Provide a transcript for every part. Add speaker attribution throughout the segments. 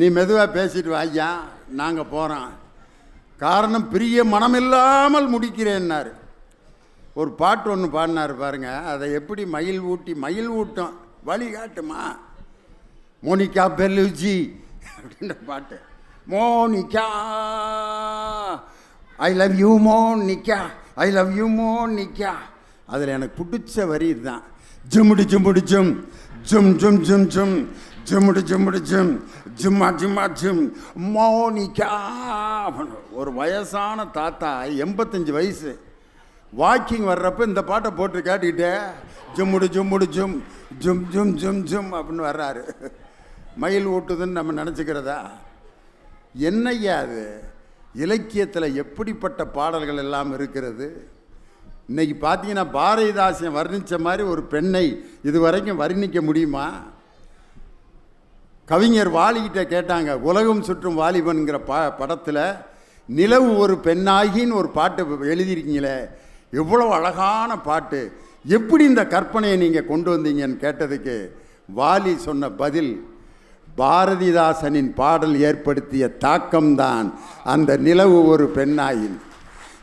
Speaker 1: நீ மெதுவாக பேசிட்டு வாய்யா, நாங்கள் போகிறோம். காரணம் பிரிய மனமில்லாமல் முடிக்கிறேன்னாரு. ஒரு பாட்டு ஒன்று பாடினார் பாருங்க, அதை எப்படி மயில் ஊட்டம் வழிகாட்டுமா. மோனிகா பெல்லுஜி அப்படின்ற பாட்டு. Monica I love you Monica, I love you Monica. அதில் எனக்கு பிடிச்ச வரி இதுதான். ஜும்முடி ஜும்முடி ஜும் ஜும் ஜும் ஜும் ஜும் ஜும்முடி ஜும்முடி ஜும் ஜும்மா ஜும்மா ஜும் மோனிகா. ஒரு வயசான தாத்தா, 85 வயசு, வாக்கிங் வர்றப்ப இந்த பாட்டை போட்டு கேட்டுக்கிட்டே ஜும்முடி ஜும்முடி ஜும் ஜும் ஜும் ஜும் ஜும் அப்படின்னு வர்றாரு. மயில் ஊட்டுதுன்னு நம்ம நினச்சிக்கிறதா? என்னையா அது? இலக்கியத்தில் எப்படிப்பட்ட பாடல்கள் எல்லாம் இருக்கிறது. இன்றைக்கி பார்த்தீங்கன்னா பாரதிதாசன் வர்ணித்த மாதிரி ஒரு பெண்ணை இதுவரைக்கும் வர்ணிக்க முடியுமா? கவிஞர் வாலிகிட்ட கேட்டாங்க, உலகம் சுற்றும் வாலிபன்கிற படத்தில் நிலவு ஒரு பெண்ணாகின்னு ஒரு பாட்டு எழுதியிருக்கீங்களே, எவ்வளோ அழகான பாட்டு, எப்படி இந்த கற்பனையை நீங்கள் கொண்டு வந்தீங்கன்னு கேட்டதுக்கு வாலி சொன்ன பதில், பாரதிதாசனின் பாடல் ஏற்படுத்திய தாக்கம்தான் அந்த நிலவு ஒரு பெண்ணாகி.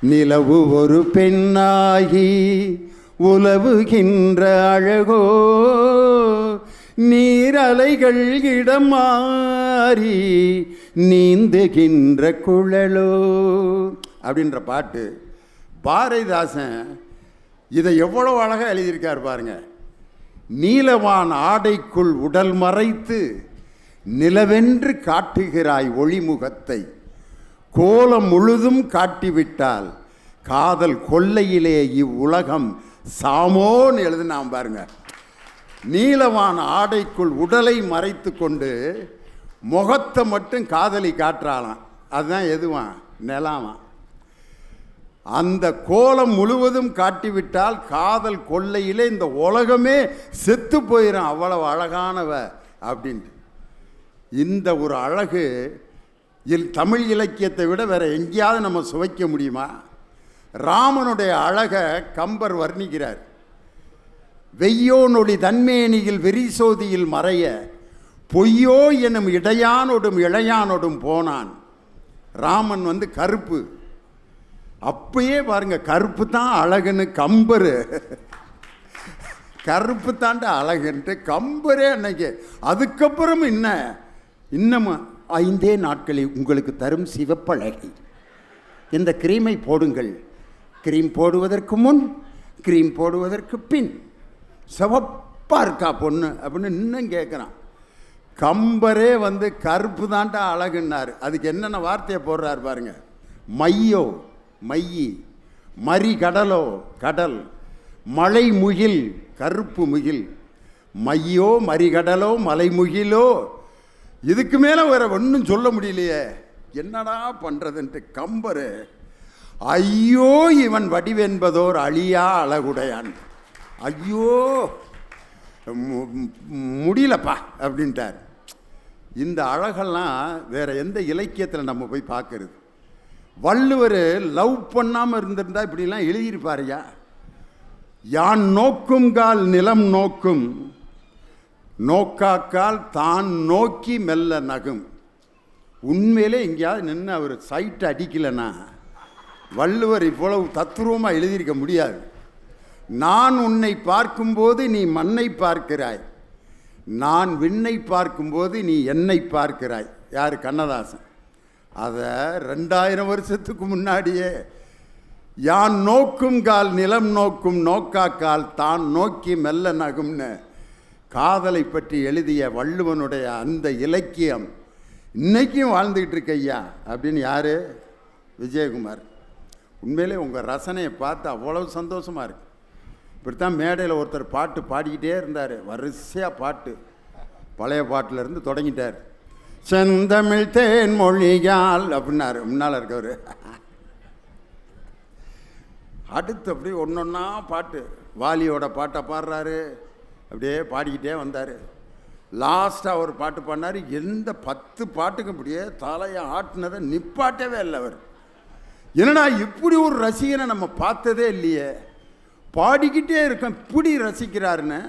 Speaker 1: நிலவு ஒரு பெண்ணாகி உலவுகின்ற அழகோ, நீரலைகள் இடம் மாறி நீந்துகின்ற குழலோ அப்படின்ற பாட்டு. பாரதிதாசன் இதை எவ்வளோ அழகாக எழுதியிருக்கார் பாருங்க. நீலவான் ஆடைக்குள் உடல் மறைத்து நிலவென்று காட்டுகிறாய் ஒளிமுகத்தை, கோலம் முழுதும் காட்டிவிட்டால் காதல் கொல்லையிலே இவ்வுலகம் சாமோன்னு எழுதுனாம் பாருங்க. நீலவான ஆடைக்குள் உடலை மறைத்து கொண்டு முகத்தை மட்டும் காதலி காட்டுறாளாம். அதுதான் எதுவான்? நிலாவான். அந்த கோலம் முழுவதும் காட்டிவிட்டால் காதல் கொல்லையிலே இந்த உலகமே செத்து போயிடும், அவ்வளவு அழகானவ அப்படின்ட்டு. இந்த ஒரு அழகு தமிழ் இலக்கியத்தை விட வேற எங்கேயாவது நம்ம சுவைக்க முடியுமா? ராமனுடைய அழகை கம்பர் வர்ணிக்கிறார். வெய்யோ நொடி தன்மேனியில் வெறிசோதியில் மறைய பொய்யோ எனும் இடையானோடும் இளையானோடும் போனான். ராமன் கருப்பு. அப்பயே பாருங்க, கருப்பு தான் அழகுன்னு கம்பர், கருப்பு தாண்ட அழகுன்ட்டு கம்பரே அன்னைக்கு. அதுக்கப்புறம் இன்னமும் 5 நாட்களில் உங்களுக்கு தரும் சிவப்பழகி, இந்த கிரீமை போடுங்கள், கிரீம் போடுவதற்கு முன், கிரீம் போடுவதற்கு பின், சிவப்பா இருக்கா பொண்ணு அப்படின்னு இன்னும் கேட்குறான். கம்பரே கருப்பு தாண்டா அழகுன்னாரு. அதுக்கு என்னென்ன வார்த்தையை போடுறாரு பாருங்க. மையோ மையி, மறி கடலோ கடல், மலை முகில் கருப்பு முகில், மையோ மறிகடலோ மலை முகிலோ, இதுக்கு மேலே வேற ஒன்றும் சொல்ல முடியலையே, என்னடா பண்ணுறதுன்ட்டு கம்பரு ஐயோ இவன் வடிவென்பதோர் அழியா அழகுடையான், ஐயோ முடியலப்பா அப்படின்ட்டார். இந்த அழகெல்லாம் வேற எந்த இலக்கியத்தில் நம்ம போய் பார்க்கறது? வள்ளுவர் லவ் பண்ணாமல் இருந்திருந்தா இப்படிலாம் எழுதியிருப்பாருயா. யான் நோக்கும் கால் நிலம் நோக்கும், நோக்காக்கால் தான் நோக்கி மெல்ல நகும். உண்மையிலே எங்கேயாவது நின்று அவர் சைட்டை அடிக்கலைன்னா வள்ளுவர் இவ்வளவு தத்துரூபமாக எழுதியிருக்க முடியாது. நான் உன்னை பார்க்கும்போது நீ மண்ணை பார்க்கிறாய், நான் விண்ணை பார்க்கும்போது நீ என்னை பார்க்கிறாய். யார்? கண்ணதாசன். அதை 2000 வருஷத்துக்கு முன்னாடியே யான் நோக்கும் கால் நிலம் நோக்கும், நோக்காக்கால் தான் நோக்கி மெல்ல நகும்னு காதலை பற்றி எழுதிய வள்ளுவனுடைய அந்த இலக்கியம் இன்னைக்கும் வாழ்ந்துக்கிட்டு இருக்க ஐயா அப்படின்னு. யார்? விஜயகுமார். உண்மையிலே உங்கள் ரசனையை பார்த்து அவ்வளவு சந்தோஷமாக இருக்கு. இப்படித்தான் மேடையில் ஒருத்தர் பாட்டு பாடிக்கிட்டே இருந்தார், வரிசையாக பாட்டு, பழைய பாட்டிலேருந்து தொடங்கிட்டார். செந்தமிழ் தேன் மொழியால் அப்படின்னாரு முன்னால் இருக்கவர். அடுத்து அப்படி ஒன்றொன்னா பாட்டு, வாலியோட பாட்டை பாடுறாரு, அப்படியே பாடிக்கிட்டே வந்தார். லாஸ்ட்டாக ஒரு பாட்டு பாடினார். எந்த 10 பாட்டுக்கும் அப்படியே தலையை ஆட்டினதை நிப்பாட்டவே இல்லை அவர். என்னடா இப்படி ஒரு ரசிகனை நம்ம பார்த்ததே இல்லையே, பாடிக்கிட்டே இருக்கேன் இப்படி ரசிக்கிறாருன்னு.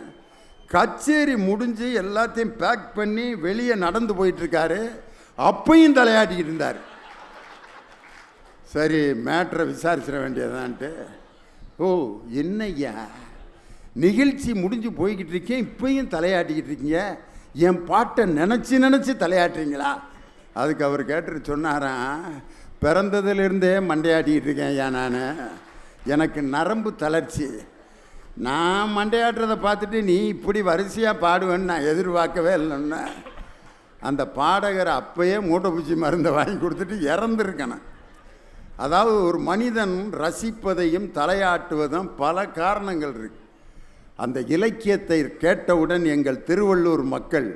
Speaker 1: கச்சேரி முடிஞ்சு எல்லாத்தையும் பேக் பண்ணி வெளியே நடந்து போயிட்டுருக்காரு. அப்பையும் தலையாட்டிக்கிட்டு இருந்தார். சரி, மேட்ரை விசாரிச்சிட வேண்டியதான்ட்டு, ஓ என்னய்யா நிகழ்ச்சி முடிஞ்சு போய்கிட்டு இருக்கேன், இப்பயும் தலையாட்டிக்கிட்டு இருக்கீங்க, என் பாட்டை நினச்சி தலையாட்டுறீங்களா? அதுக்கு அவர் கேட்டுட்டு சொன்னாராம், பிறந்ததுலேருந்தே மண்டையாட்டிக்கிட்டு இருக்கேன் ஐயா, நான் எனக்கு நரம்பு தளர்ச்சி, நான் மண்டையாட்டுறதை பார்த்துட்டு நீ இப்படி வரிசையாக பாடுவேன்னு நான் எதிர்பார்க்கவே இல்லைன்னா, அந்த பாடகர் அப்பயே மூட்டைப்பூச்சி மருந்தை வாங்கி கொடுத்துட்டு இறந்துருக்கணும். அதாவது ஒரு மனிதன் ரசிப்பதையும் தலையாட்டுவதும் பல காரணங்கள் இருக்கு. அந்த இலக்கியத்தை கேட்டவுடன் எங்கள் திருவள்ளூர் மக்கள்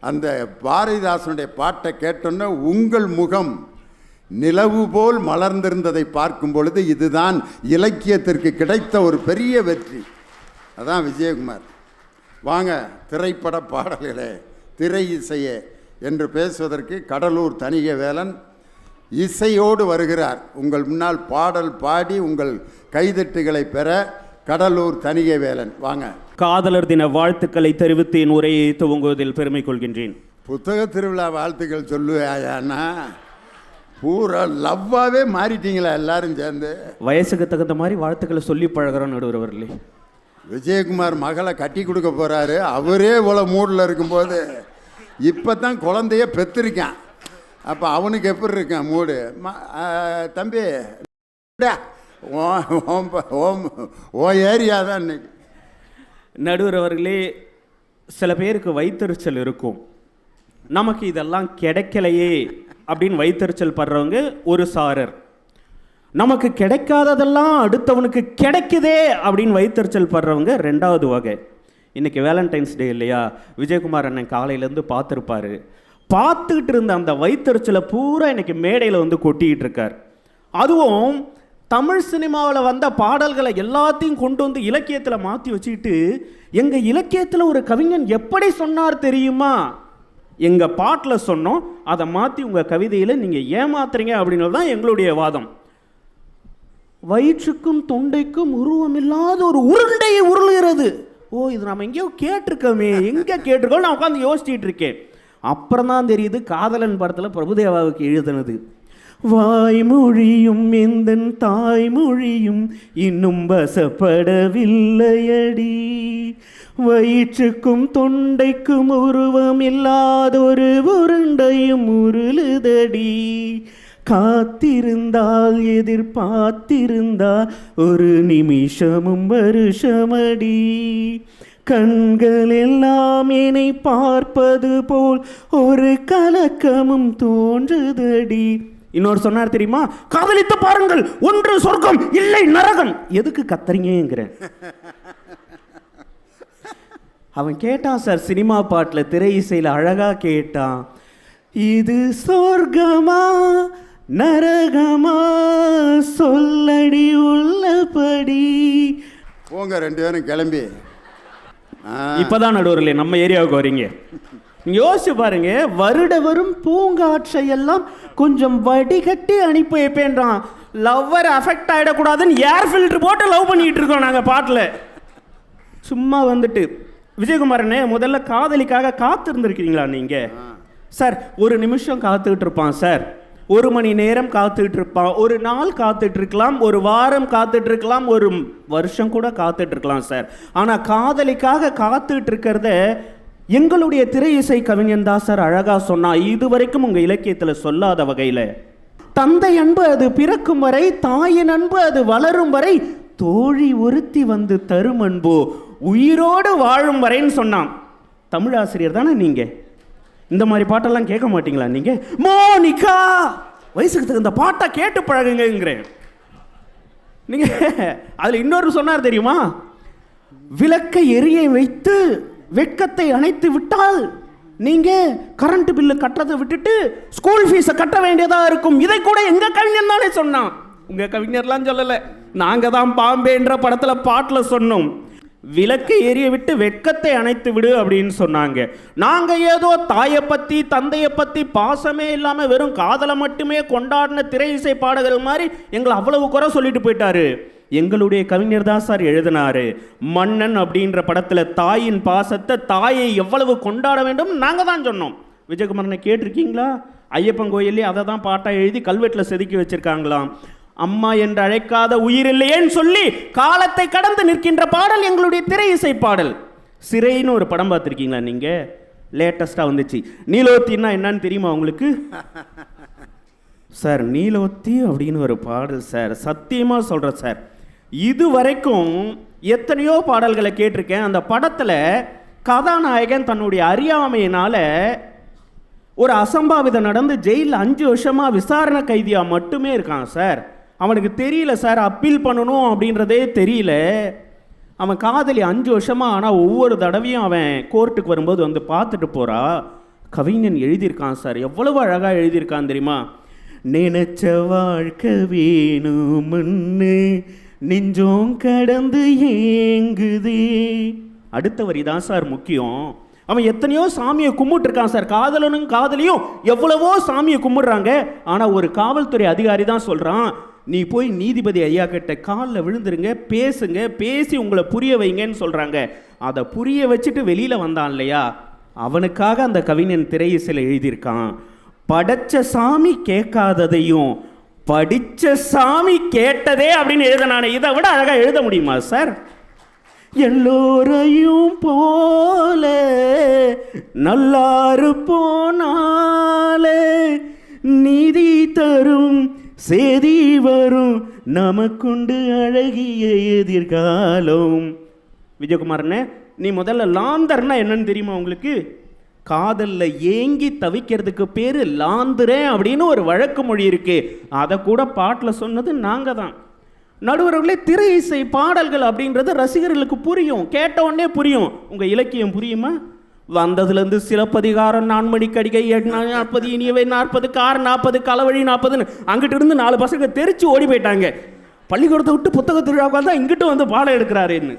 Speaker 1: அந்த பாரதிதாசனுடைய பாட்டை கேட்டோன்னா உங்கள் முகம் நிலவு போல் மலர்ந்திருந்ததை பார்க்கும் பொழுது இதுதான் இலக்கியத்திற்கு கிடைத்த ஒரு பெரிய வெற்றி. அதான் விஜயகுமார். வாங்க, திரைப்பட பாடல்களே, திரை இசையே என்று பேசுவதற்கு கடலூர் தணிகைவேலன் இசையோடு வருகிறார். உங்கள் முன்னால் பாடல் பாடி உங்கள் கைதட்டுகளை பெற கடலூர் தணிகைவேலன். வாங்க.
Speaker 2: காதலர் தின வாழ்த்துக்களை தெரிவித்து என் உரையை துவங்குவதில் பெருமை கொள்கின்றேன்.
Speaker 1: புத்தக திருவிழா வாழ்த்துக்கள் சொல்லுவாயான்னா பூரா லவ்வாகவே மாறிட்டீங்களா எல்லாரும் சேர்ந்து?
Speaker 2: வயசுக்கு தகுந்த மாதிரி வாழ்த்துக்களை சொல்லி பழகிறோம் நடுவர் அவர்களே.
Speaker 1: விஜயகுமார் மகளை கட்டி கொடுக்க போகிறாரு, அவரே இவ்வளோ மூடில் இருக்கும்போது இப்போ தான் குழந்தைய பெற்றிருக்கான், அப்போ அவனுக்கு எப்படி இருக்கான் மூடு? தம்பி ஓ ஏரியா தான் இன்னைக்கு.
Speaker 2: நடுவர் அவர்களே, சில பேருக்கு வைத்தறிச்சல் இருக்கும், நமக்கு இதெல்லாம் கிடைக்கலையே அப்படின்னு வைத்தறிச்சல் படுறவங்க ஒரு சாரர். நமக்கு கிடைக்காததெல்லாம் அடுத்தவனுக்கு கிடைக்குதே அப்படின்னு வைத்தறிச்சல் படுறவங்க ரெண்டாவது வகை. இன்றைக்கி வேலண்டைன்ஸ் டே இல்லையா? விஜயகுமார் அண்ணன் காலையிலேருந்து பார்த்துருப்பாரு. பார்த்துக்கிட்டு இருந்த அந்த வைத்தறிச்சலை பூரா இன்றைக்கி மேடையில் வந்து கொட்டிக்கிட்டு இருக்கார். அதுவும் தமிழ் சினிமாவில் வந்த பாடல்களை எல்லாத்தையும் கொண்டு வந்து இலக்கியத்தில் மாற்றி வச்சுக்கிட்டு, எங்கள் இலக்கியத்தில் ஒரு கவிஞன் எப்படி சொன்னார் தெரியுமா, எங்கள் பாட்டில் சொன்னோம், அதை மாற்றி உங்கள் கவிதையில் நீங்கள் ஏமாத்துறீங்க அப்படின்றது தான் எங்களுடைய வாதம். வயிற்றுக்கும் தொண்டைக்கும் உருவமில்லாத ஒரு உருண்டையை உருளுகிறது. ஓ, இது நம்ம எங்கேயோ கேட்டிருக்கோமே, எங்கே கேட்டிருக்கோம் நான் உட்காந்து யோசிச்சுட்டு இருக்கேன். அப்புறம் தான் தெரியுது காதலன் படத்தில் பிரபுதேவாவுக்கு எழுதுனது. வாய்மொழியும் எந்தன் தாய்மொழியும் இன்னும் வசப்படவில்லையடி, வயிற்றுக்கும் தொண்டைக்கும் உருவம் இல்லாதொரு உருண்டையும் உருளுதடி, காத்திருந்தால் எதிர்பார்த்திருந்தால் ஒரு நிமிஷமும் வருஷமடி, கண்கள் எல்லாம் என்னை பார்ப்பது போல் ஒரு கலக்கமும் தோன்றுதடி. இன்னொரு சொன்னார் தெரியுமா, காதலித்து பாருங்கள், ஒன்று சொர்க்கம் இல்லை நரகம். எதுக்கு கத்துறீங்கிறேன். அவன் கேட்டான் சார், சினிமா பாட்டில் திரை இசையில் அழகா கேட்டான், இது சொர்க்கமா நரகமா சொல்லடி உள்ளபடி.
Speaker 1: போங்க ரெண்டு பேரும் கிளம்பி.
Speaker 2: இப்பதான் நடுவர்களே நம்ம ஏரியாவுக்கு வரீங்க. நீங்க யோசிச்சு பாருங்க, வருட வரும் பூங்காற்றை எல்லாம் கொஞ்சம் வடிகட்டி அனுப்பி வைப்பேன்றான். லவ்வர் அஃபெக்ட் ஆகிடக்கூடாதுன்னு ஏர் ஃபில்டர் போட்டு லவ் பண்ணிட்டு இருக்கோம் நாங்கள் பாட்டில். சும்மா வந்துட்டு விஜயகுமாரனே, முதல்ல காதலிக்காக காத்திருந்துருக்கீங்களா நீங்கள்? சார், ஒரு நிமிஷம் காத்துக்கிட்டு இருப்பான் சார், ஒரு மணி நேரம் காத்துக்கிட்டு இருப்பான், ஒரு நாள் காத்துட்டு இருக்கலாம், ஒரு வாரம் காத்துட்டு இருக்கலாம், ஒரு வருஷம் கூட காத்துட்டு இருக்கலாம் சார். ஆனால் காதலிக்காக காத்துட்டு இருக்கிறத எங்களுடைய திரை இசை கவிஞன் தான் சார் அழகா சொன்னா. இதுவரைக்கும் உங்க இலக்கியத்தில் சொல்லாத வகையில், தந்தை அன்பு அது பிறக்கும் வரை, தாயின் அன்பு அது வளரும் வரை, தோழி ஒருத்தி வந்து தரும் அன்போ உயிரோடு வாழும் வரைன்னு சொன்னான். தமிழாசிரியர் தானே நீங்க? இந்த மாதிரி பாட்டெல்லாம் கேட்க மாட்டீங்களா நீங்க? மோனிகா, வயசுக்கு தகுந்த பாட்டை கேட்டு பழகுங்கிறேன் நீங்க. அதுல இன்னொரு சொன்னார் தெரியுமா, விளக்கை எரிய வைத்து வெட்கத்தை அணைத்து விட்டால் நீங்க கரண்ட் பில்லு கட்டுறதை விட்டுட்டு ஸ்கூல் ஃபீஸை கட்ட வேண்டியதா இருக்கும். இதை கூட எங்க கவிஞன் தானே சொன்னான். உங்க கவிஞர்லாம் சொல்லல, நாங்க தான் பாம்பேன்ற படத்துல பாட்டுல சொன்னோம், விளக்கை எரிய விட்டு வெட்கத்தை அணைத்து விடு அப்படின்னு சொன்னாங்க. நாங்க ஏதோ தாயை பத்தி தந்தையை பத்தி பாசமே இல்லாம வெறும் காதலை மட்டுமே கொண்டாடின திரை இசை பாடகர்கள் மாதிரி எங்களை அவ்வளவு குறை சொல்லிட்டு போயிட்டாரு. எங்களுடைய கவிஞர் தான் சார் எழுதினாரு, மன்னன் அப்படின்ற படத்துல தாயின் பாசத்தை, தாயை எவ்வளவு கொண்டாட வேண்டும் நாங்க தான் சொன்னோம். விஜயகுமாரனை கேட்டிருக்கீங்களா? ஐயப்பன் கோயிலே அதை தான் பாட்டாக எழுதி கல்வெட்டில் செதுக்கி வச்சிருக்காங்களாம். அம்மா என்று அழைக்காத உயிர் இல்லையேன்னு சொல்லி காலத்தை கடந்து நிற்கின்ற பாடல் எங்களுடைய திரை இசை பாடல். சிறைன்னு ஒரு படம் பார்த்துருக்கீங்களா நீங்கள்? லேட்டஸ்ட்டாக வந்துச்சு. நீலோத்தின்னா என்னன்னு தெரியுமா உங்களுக்கு? சார் நீலோத்தி அப்படின்னு ஒரு பாடல் சார், சத்தியமாக சொல்கிறேன் சார், இது வரைக்கும் எத்தனையோ பாடல்களை கேட்டிருக்கேன். அந்த படத்தில் கதாநாயகன் தன்னுடைய அறியாமையினால் ஒரு அசம்பாவிதம் நடந்து ஜெயிலில் 5 வருஷமாக விசாரணை கைதியாக மட்டுமே இருக்கான் சார். அவனுக்கு தெரியல சார், அப்பீல் பண்ணணும் அப்படின்றதே தெரியல. அவன் காதலி 5 வருஷமாக, ஆனால் ஒவ்வொரு தடவையும் அவன் கோர்ட்டுக்கு வரும்போது வந்து பார்த்துட்டு போகிறா. கவிஞன் எழுதியிருக்கான் சார், எவ்வளவு அழகாக எழுதியிருக்கான் தெரியுமா? நினைச்ச வாழ்க்கை வேணும்னு நெஞ்சோம் கடந்து ஏங்குதே. அடுத்த வரி தான் சார் முக்கியம். அவன் எத்தனையோ சாமியை கும்பிட்டுருக்கான் சார். காதலனும் காதலியும் எவ்வளவோ சாமியை கும்பிடுறாங்க. ஆனால் ஒரு காவல்துறை அதிகாரி தான் சொல்கிறான், நீ போய் நீதிபதி ஐயா கிட்ட காலில் விழுந்துருங்க, பேசுங்க, பேசி உங்களை புரிய வைங்கன்னு சொல்கிறாங்க. அதை புரிய வச்சுட்டு வெளியில் வந்தான் இல்லையா, அவனுக்காக அந்த கவிஞன் திரை இசையில் எழுதியிருக்கான், படைச்ச சாமி கேட்காததையும் படிச்ச சாமி கேட்டதே அப்படின்னு எழுதினானே. இதை விட அழகாக எழுத முடியுமா சார்? எல்லோரையும் போல நல்லாரு போனாலே நீதி தரும் சேதி வரும் நமக்குண்டு அழகிய எதிர்காலம். விஜயகுமாரனே, நீ முதல்ல லாந்தர்னா என்னன்னு தெரியுமா உங்களுக்கு? காதலில் ஏங்கி தவிக்கிறதுக்கு பேர் லாந்துறேன் அப்படின்னு ஒரு வழக்கு மொழி இருக்கு. அதை கூட பாட்டில் சொன்னது நாங்கள் தான். நடுவர்களே, திரை இசை பாடல்கள் அப்படின்றது ரசிகர்களுக்கு புரியும், கேட்ட உடனே புரியும். உங்கள் இலக்கியம் புரியுமா? வந்ததுலேருந்து சிலப்பதிகாரம், 4 மணிக்கடிகை, 40 இனியவை 40 கார் 40 களவழி 40ன்னு அங்கிட்டு இருந்து 4 பசங்க தெரிச்சு ஓடி போயிட்டாங்க. பள்ளிக்கூடத்தை விட்டு புத்தக திருவிழாக்கள் தான் இங்கிட்டு வந்து பாடம் எடுக்கிறாருன்னு.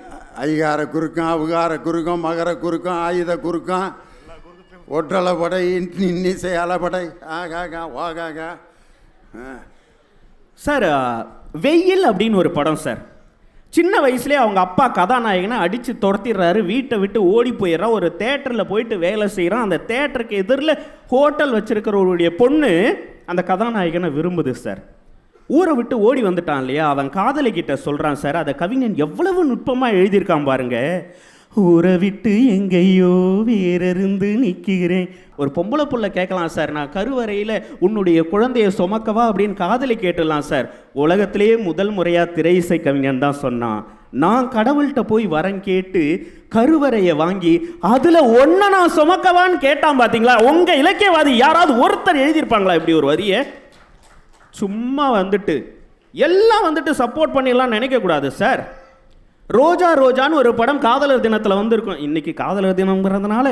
Speaker 1: ஐகார குறுக்கம், அவுகார குறுக்கம், மகர குறுக்கம், ஆயுத குறுக்கம், ஒற்றலை படை, இன்னிசை அலப்படை, ஆகாகா வாகாகா.
Speaker 2: சார், வெயில் அப்படின்னு ஒரு படம் சார். சின்ன வயசுலேயே அவங்க அப்பா கதாநாயகனை அடித்து துரத்திடுறாரு, வீட்டை விட்டு ஓடி போயிடுறான். ஒரு தேட்டரில் போயிட்டு வேலை செய்கிறான். அந்த தேட்டருக்கு எதிரில் ஹோட்டல் வச்சுருக்கிறவருடைய பொண்ணு அந்த கதாநாயகனை விரும்புது சார். ஊரை விட்டு ஓடி வந்துட்டான் இல்லையா, அவன் காதலிக்கிட்ட சொல்கிறான் சார். அதை கவிஞன் எவ்வளவு நுட்பமாக எழுதியிருக்கான் பாருங்க. ஊரை விட்டு எங்கேயோ வேறிருந்து நிற்கிறேன். ஒரு பொம்பளை புள்ள கேட்கலாம் சார், நான் கருவறையில் உன்னுடைய குழந்தையை சுமக்கவா அப்படின்னு காதலி கேட்டுடலாம் சார். உலகத்திலேயே முதல் முறையாக திரை இசை கவிஞன் தான் சொன்னான், நான் கடவுள்கிட்ட போய் வரம் கேட்டு கருவறையை வாங்கி அதில் ஒன்றை நான் சுமக்கவான்னு கேட்டான். பார்த்தீங்களா? உங்கள் இலக்கியவாதி யாராவது ஒருத்தர் எழுதியிருப்பாங்களா இப்படி ஒரு வரியை? சும்மா வந்துட்டு எல்லாம் வந்துட்டு சப்போர்ட் பண்ணிடலாம் நினைக்கக்கூடாது சார். ரோஜா ரோஜான்னு ஒரு படம் காதலர் தினத்தில் வந்திருக்கும். இன்றைக்கி காதலர் தினம்ங்கிறதுனால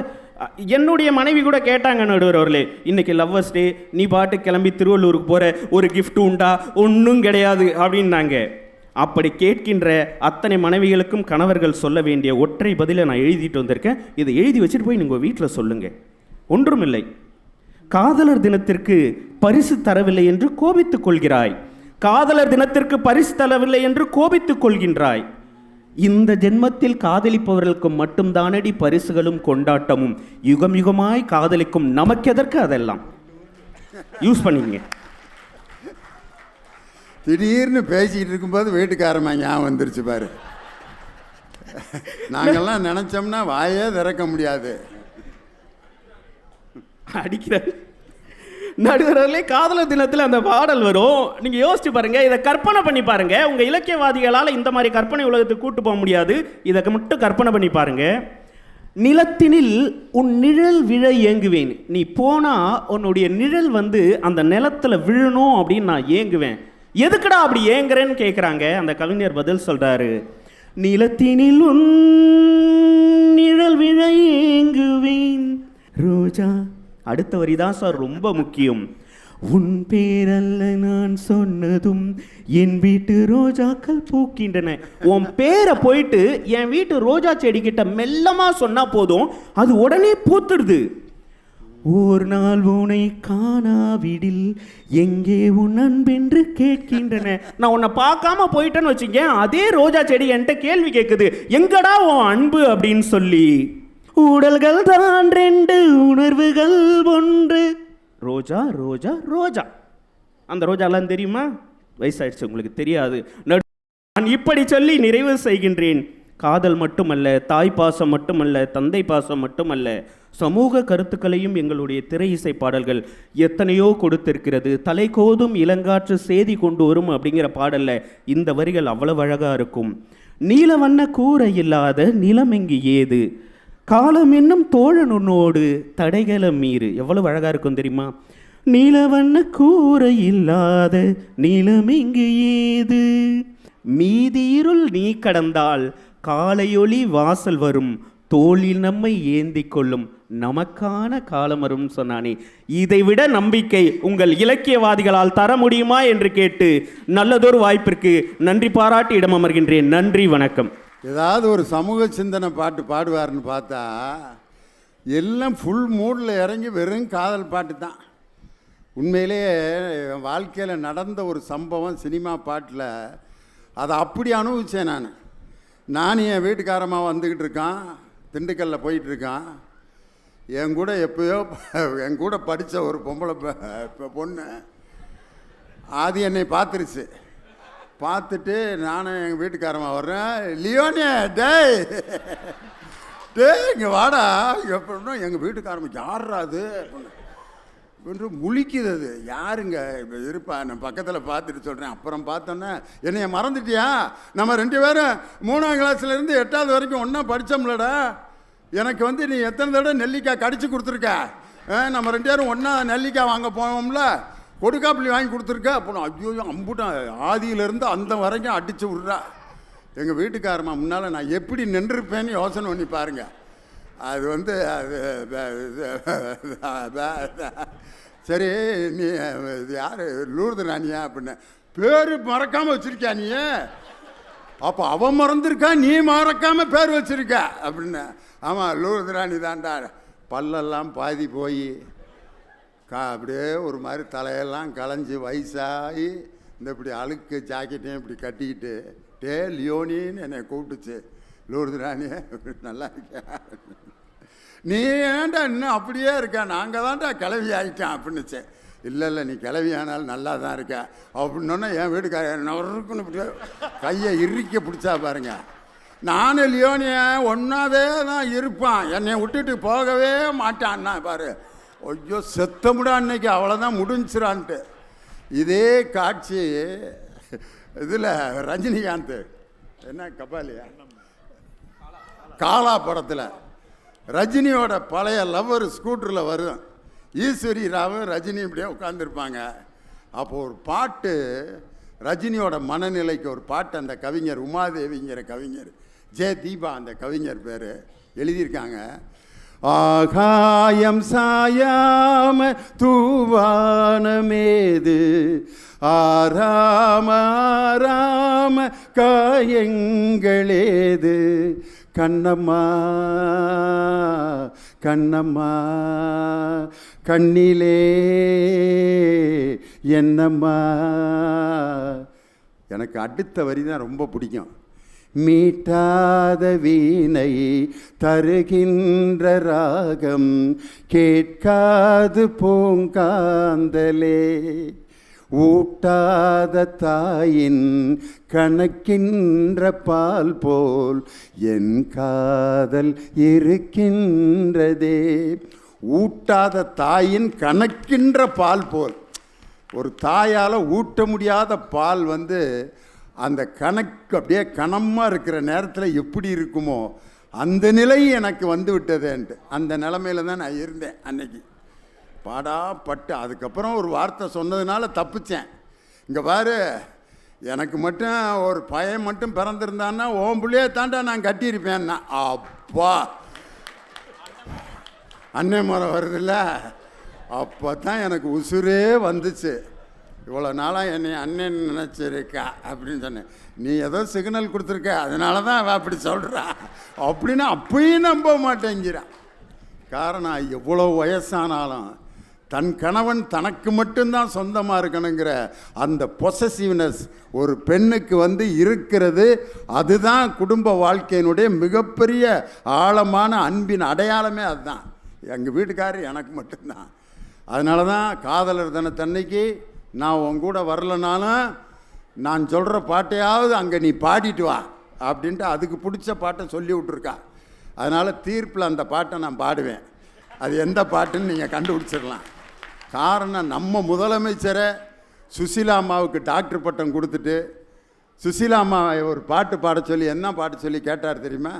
Speaker 2: என்னுடைய மனைவி கூட கேட்டாங்க, நடுவர் அவர்களே, இன்றைக்கி லவ்வர்ஸ் டே, நீ பாட்டு கிளம்பி திருவள்ளூருக்கு போகிற, ஒரு கிஃப்ட் உண்டா? ஒன்றும் கிடையாது அப்படின்னாங்க. அப்படி கேட்கின்ற அத்தனை மனைவிகளுக்கும் கணவர்கள் சொல்ல வேண்டிய ஒற்றை பதிலை நான் எழுதிட்டு வந்திருக்கேன். இதை எழுதி வச்சுட்டு போய் நீங்கள் வீட்டில் சொல்லுங்கள். ஒன்றுமில்லை, காதலர் தினத்திற்கு பரிசு தரவில்லை என்று கோபித்துக் கொள்கிறாய், காதலர் தினத்திற்கு பரிசு தரவில்லை என்று கோபித்துக் கொள்கின்றாய். இந்த ஜென்மத்தில் காதலிப்பவர்களுக்கு மட்டும்தானடி பரிசுகளும் கொண்டாட்டமும். யுகம் யுகமாய் காதலிக்கும் நமக்கெதற்கு அதெல்லாம்? யூஸ் பண்ணிங்க.
Speaker 1: திடீர்னு பேசிக்கிட்டு இருக்கும்போது வீட்டுக்காரமா ஞாபகம் வந்துருச்சு பாரு. நாங்கள்லாம் நினச்சோம்னா வாயே திறக்க முடியாது.
Speaker 2: அடிக்கிற நடுவர்களே, காதலர் தினத்தில் அந்த பாடல் வரும். நீங்கள் யோசிச்சு பாருங்க, இதை கற்பனை பண்ணி பாருங்க. உங்கள் இலக்கியவாதிகளால் இந்த மாதிரி கற்பனை உலகத்துக்கு கூட்டு போக முடியாது. இதை மட்டும் கற்பனை பண்ணி பாருங்க. நிலத்தினில் உன் நிழல் விழ ஏங்குவேன், நீ போனால் உன்னுடைய நிழல் வந்து அந்த நிலத்தில் விழணும் அப்படின்னு நான் ஏங்குவேன். எதுக்குடா அப்படி ஏங்குறேன்னு கேட்குறாங்க. அந்த கவிஞர் பதில் சொல்கிறாரு, நிலத்தினில் உன் நிழல் விழ ஏங்குவேன் ரோஜா. அடுத்த வரி தான் சார் ரொம்ப முக்கியம். உன் பேரல்ல நான் சொன்னதும் என் வீட்டு ரோஜாக்கள் பூக்கின்றன. உன் பேரை போயிட்டு என் வீட்டு ரோஜா செடிக்கிட்ட மெல்லமா சொன்னா போதும், அது உடனே பூத்துடுது. ஒரு நாள் உன்னை காணாவிடில் எங்கே உன் அன்பென்று கேட்கின்றன. நான் உன்னை பார்க்காம போயிட்டேன்னு வச்சுக்க, அதே ரோஜா செடி என்கிட்ட கேள்வி கேட்குது, எங்கடா உன் அன்பு அப்படின்னு சொல்லி. உடல்கள் தான் ரெண்டு, உணர்வுகள் ஒன்று. ரோஜா ரோஜா ரோஜா. அந்த ரோஜாலாம் தெரியுமா? வயசாயிடுச்சு, உங்களுக்கு தெரியாது. நான் இப்படி சொல்லி நிறைவு செய்கின்றேன். காதல் மட்டுமல்ல, தாய் பாசம் மட்டுமல்ல, தந்தை பாசம் மட்டுமல்ல, சமூக கருத்துக்களையும் எங்களுடைய திரை இசை பாடல்கள் எத்தனையோ கொடுத்திருக்கிறது. தலை கோதும் இளங்காற்று செய்தி கொண்டு வரும் அப்படிங்கிற பாடல்ல இந்த வரிகள் அவ்வளவு அழகா இருக்கும். நீல வண்ண கூரை இல்லாத நிலம் இங்கு ஏது, காலம் என்னும் தோழனுன்னோடு தடைகளம் மீறு. எவ்வளவு அழகா இருக்கும் தெரியுமா? நீலவண்ண கூரை இல்லாத நிலம் இங்கு ஏது, மீதியிருள் நீ கடந்தால் காலையொளி வாசல் வரும், தோளில் நம்மை ஏந்தி கொள்ளும் நமக்கான காலம் வரும் சொன்னானே. இதைவிட நம்பிக்கை உங்கள் இலக்கியவாதிகளால் தர முடியுமா என்று கேட்டு நல்லதொரு வாய்ப்பிற்கு நன்றி பாராட்டி இடம் அமர்கின்றேன். நன்றி, வணக்கம்.
Speaker 1: ஏதாவது ஒரு சமூக சிந்தனை பாட்டு பாடுவார்னு பார்த்தா எல்லாம் ஃபுல் மூடில் இறங்கி வெறும் காதல் பாட்டு தான். உண்மையிலேயே என் வாழ்க்கையில் நடந்த ஒரு சம்பவம் சினிமா பாட்டில் அதை அப்படி அனுபவித்தேன். நான் என் வீட்டுக்காரமாக வந்துக்கிட்டு இருக்கான், திண்டுக்கல்லில் போயிட்டுருக்கான். என் கூட எப்போயோ என் கூட படித்த ஒரு பொம்பளை பொண்ணு அது என்னை பார்த்துருச்சு. பார்த்துட்டு நானும் எங்கள் வீட்டுக்காரமாக வர்றேன். லியோனே டேய் இங்கே வாடா எப்படின்னா எங்கள் வீட்டுக்காரமாக யாரா அது என்று முழிக்குது. அது யாருங்க இப்போ இருப்பா, நான் பக்கத்தில் பார்த்துட்டு சொல்கிறேன். அப்புறம் பார்த்தோன்னே என்னைய மறந்துட்டியா? நம்ம 2 பேரும் 3ஆம் கிளாஸ்லேருந்து 8வது வரைக்கும் ஒன்றா படித்தோம்லடா. எனக்கு நீ எத்தனை தடவை நெல்லிக்காய் கடிச்சு கொடுத்துருக்க. நம்ம 2 பேரும் ஒன்றா நெல்லிக்காய் வாங்க போவோம்ல, கொடுக்காப்புளி வாங்கி கொடுத்துருக்க. அப்புறம் ஐயோ அம்புட்டான் ஆதியிலேருந்து அந்த வரைக்கும் அடித்து விட்றா. எங்கள் வீட்டுக்காரமா முன்னால் நான் எப்படி நின்றுருப்பேன்னு யோசனை பண்ணி பாருங்கள். அது சரி, நீ யார் லூர்து ராணியா அப்படின்னு பேர் மறக்காமல் வச்சுருக்கியா நீ? அப்போ அவன் மறந்துருக்கா, நீ மறக்காமல் பேர் வச்சுருக்க அப்படின்னு. ஆமாம், லூர்து ராணி தான்டா. பல்லெல்லாம் பாதி போய் அப்படியே ஒரு மாதிரி தலையெல்லாம் களைஞ்சி வயசாகி இந்த இப்படி அழுக்கு ஜாக்கெட்டையும் இப்படி கட்டிக்கிட்டு லியோனின்னு என்னை கூப்பிட்டுச்சு. லூர்து ராணி நல்லா இருக்க, நீ ஏன்டா இன்னும் அப்படியே இருக்க, நாங்கள் தான்டா கிளவி ஆகிட்டேன் அப்படின்னுச்சு. இல்லை நீ கிளவி ஆனாலும் நல்லா தான் இருக்க அப்படின்னோன்னா என் வீட்டுக்காரர் நொறுக்குன்னு இப்படியே கையை இறுக்க பிடிச்சா பாருங்க. நானும் லியோனிய ஒன்றாவே தான் இருப்பான், என்னை விட்டுட்டு போகவே மாட்டான்னா பாரு. ஐயோ செத்தமுடா அன்னைக்கு, அவ்வளோதான் முடிஞ்சிரான்ட்டு. இதே காட்சி இதில் ரஜினிகாந்த் என்ன கபாலியா காலா படத்தில் ரஜினியோட பழைய லவ்வர் ஸ்கூட்டரில் வரும். ஈஸ்வரி ராவும் ரஜினி இப்படியே உட்காந்துருப்பாங்க. அப்போது ஒரு பாட்டு, ரஜினியோட மனநிலைக்கு ஒரு பாட்டு அந்த கவிஞர் உமாதேவிங்கிற கவிஞர், தீபா அந்த கவிஞர் பேர் எழுதியிருக்காங்க. ஆகாயம் சாயாம தூவானமேது, ஆராம ஆராம காயங்களேது, கண்ணம்மா கண்ணம்மா கண்ணிலே என்னம்மா. எனக்கு அடுத்த வரி தான் ரொம்ப பிடிக்கும். மீட்டாத வீணை தருகின்ற ராகம் கேட்காது பூங்காந்தலே, ஊட்டாத தாயின் கணக்கின்ற பால் போல் என் காதல் இருக்கின்றதே. ஊட்டாத தாயின் கணக்கின்ற பால் போல், ஒரு தாயால் ஊட்ட முடியாத பால் அந்த கணக்கு அப்படியே கனமாக இருக்கிற நேரத்தில் எப்படி இருக்குமோ அந்த நிலை எனக்கு விட்டதேன்ட்டு அந்த நிலமையில தான் நான் இருந்தேன் அன்னைக்கு. பாடாப்பட்டு அதுக்கப்புறம் ஒரு வார்த்தை சொன்னதுனால தப்பிச்சேன். இங்கே பாரு, எனக்கு மட்டும் ஒரு பையன் மட்டும் பிறந்திருந்தான்னா ஓம் பிள்ளையே தாண்டா நான் கட்டியிருப்பேன்னா. அப்பா அன்னை முறை வருதில்ல, அப்போ தான் எனக்கு உசுரே வந்துச்சு. இவ்வளோ நாளாக என்னை அண்ணன் நினச்சிருக்கா அப்படின்னு சொன்னேன். நீ ஏதோ சிக்னல் கொடுத்துருக்க, அதனால தான் அவள் அப்படி சொல்கிறா அப்படின்னு அப்பயும் நம்ப மாட்டேங்கிறான். காரணம் எவ்வளோ வயசானாலும் தன் கணவன் தனக்கு மட்டும்தான் சொந்தமாக இருக்கணுங்கிற அந்த பொசசிவ்னஸ் ஒரு பெண்ணுக்கு இருக்கிறது. அதுதான் குடும்ப வாழ்க்கையினுடைய மிகப்பெரிய ஆழமான அன்பின் அடையாளமே அதுதான். எங்கள் வீட்டுக்காரர் எனக்கு மட்டும்தான். அதனால தான் காதலர் தினத்தன்னைக்கு நான் உன் கூட வரலனாலும் நான் சொல்கிற பாட்டையாவது அங்கே நீ பாடிட்டு வா அப்படின்ட்டு அதுக்கு பிடிச்ச பாட்டை சொல்லி விட்ருக்கா. அதனால் தீர்ப்பில் அந்த பாட்டை நான் பாடுவேன். அது எந்த பாட்டுன்னு நீங்கள் கண்டுபிடிச்சிடலாம். காரணம், நம்ம முதலமைச்சரை சுசீலா அம்மாவுக்கு டாக்டர் பட்டம் கொடுத்துட்டு சுசீலா அம்மா ஒரு பாட்டு பாட சொல்லி என்ன பாட்டு சொல்லி கேட்டார் தெரியுமா?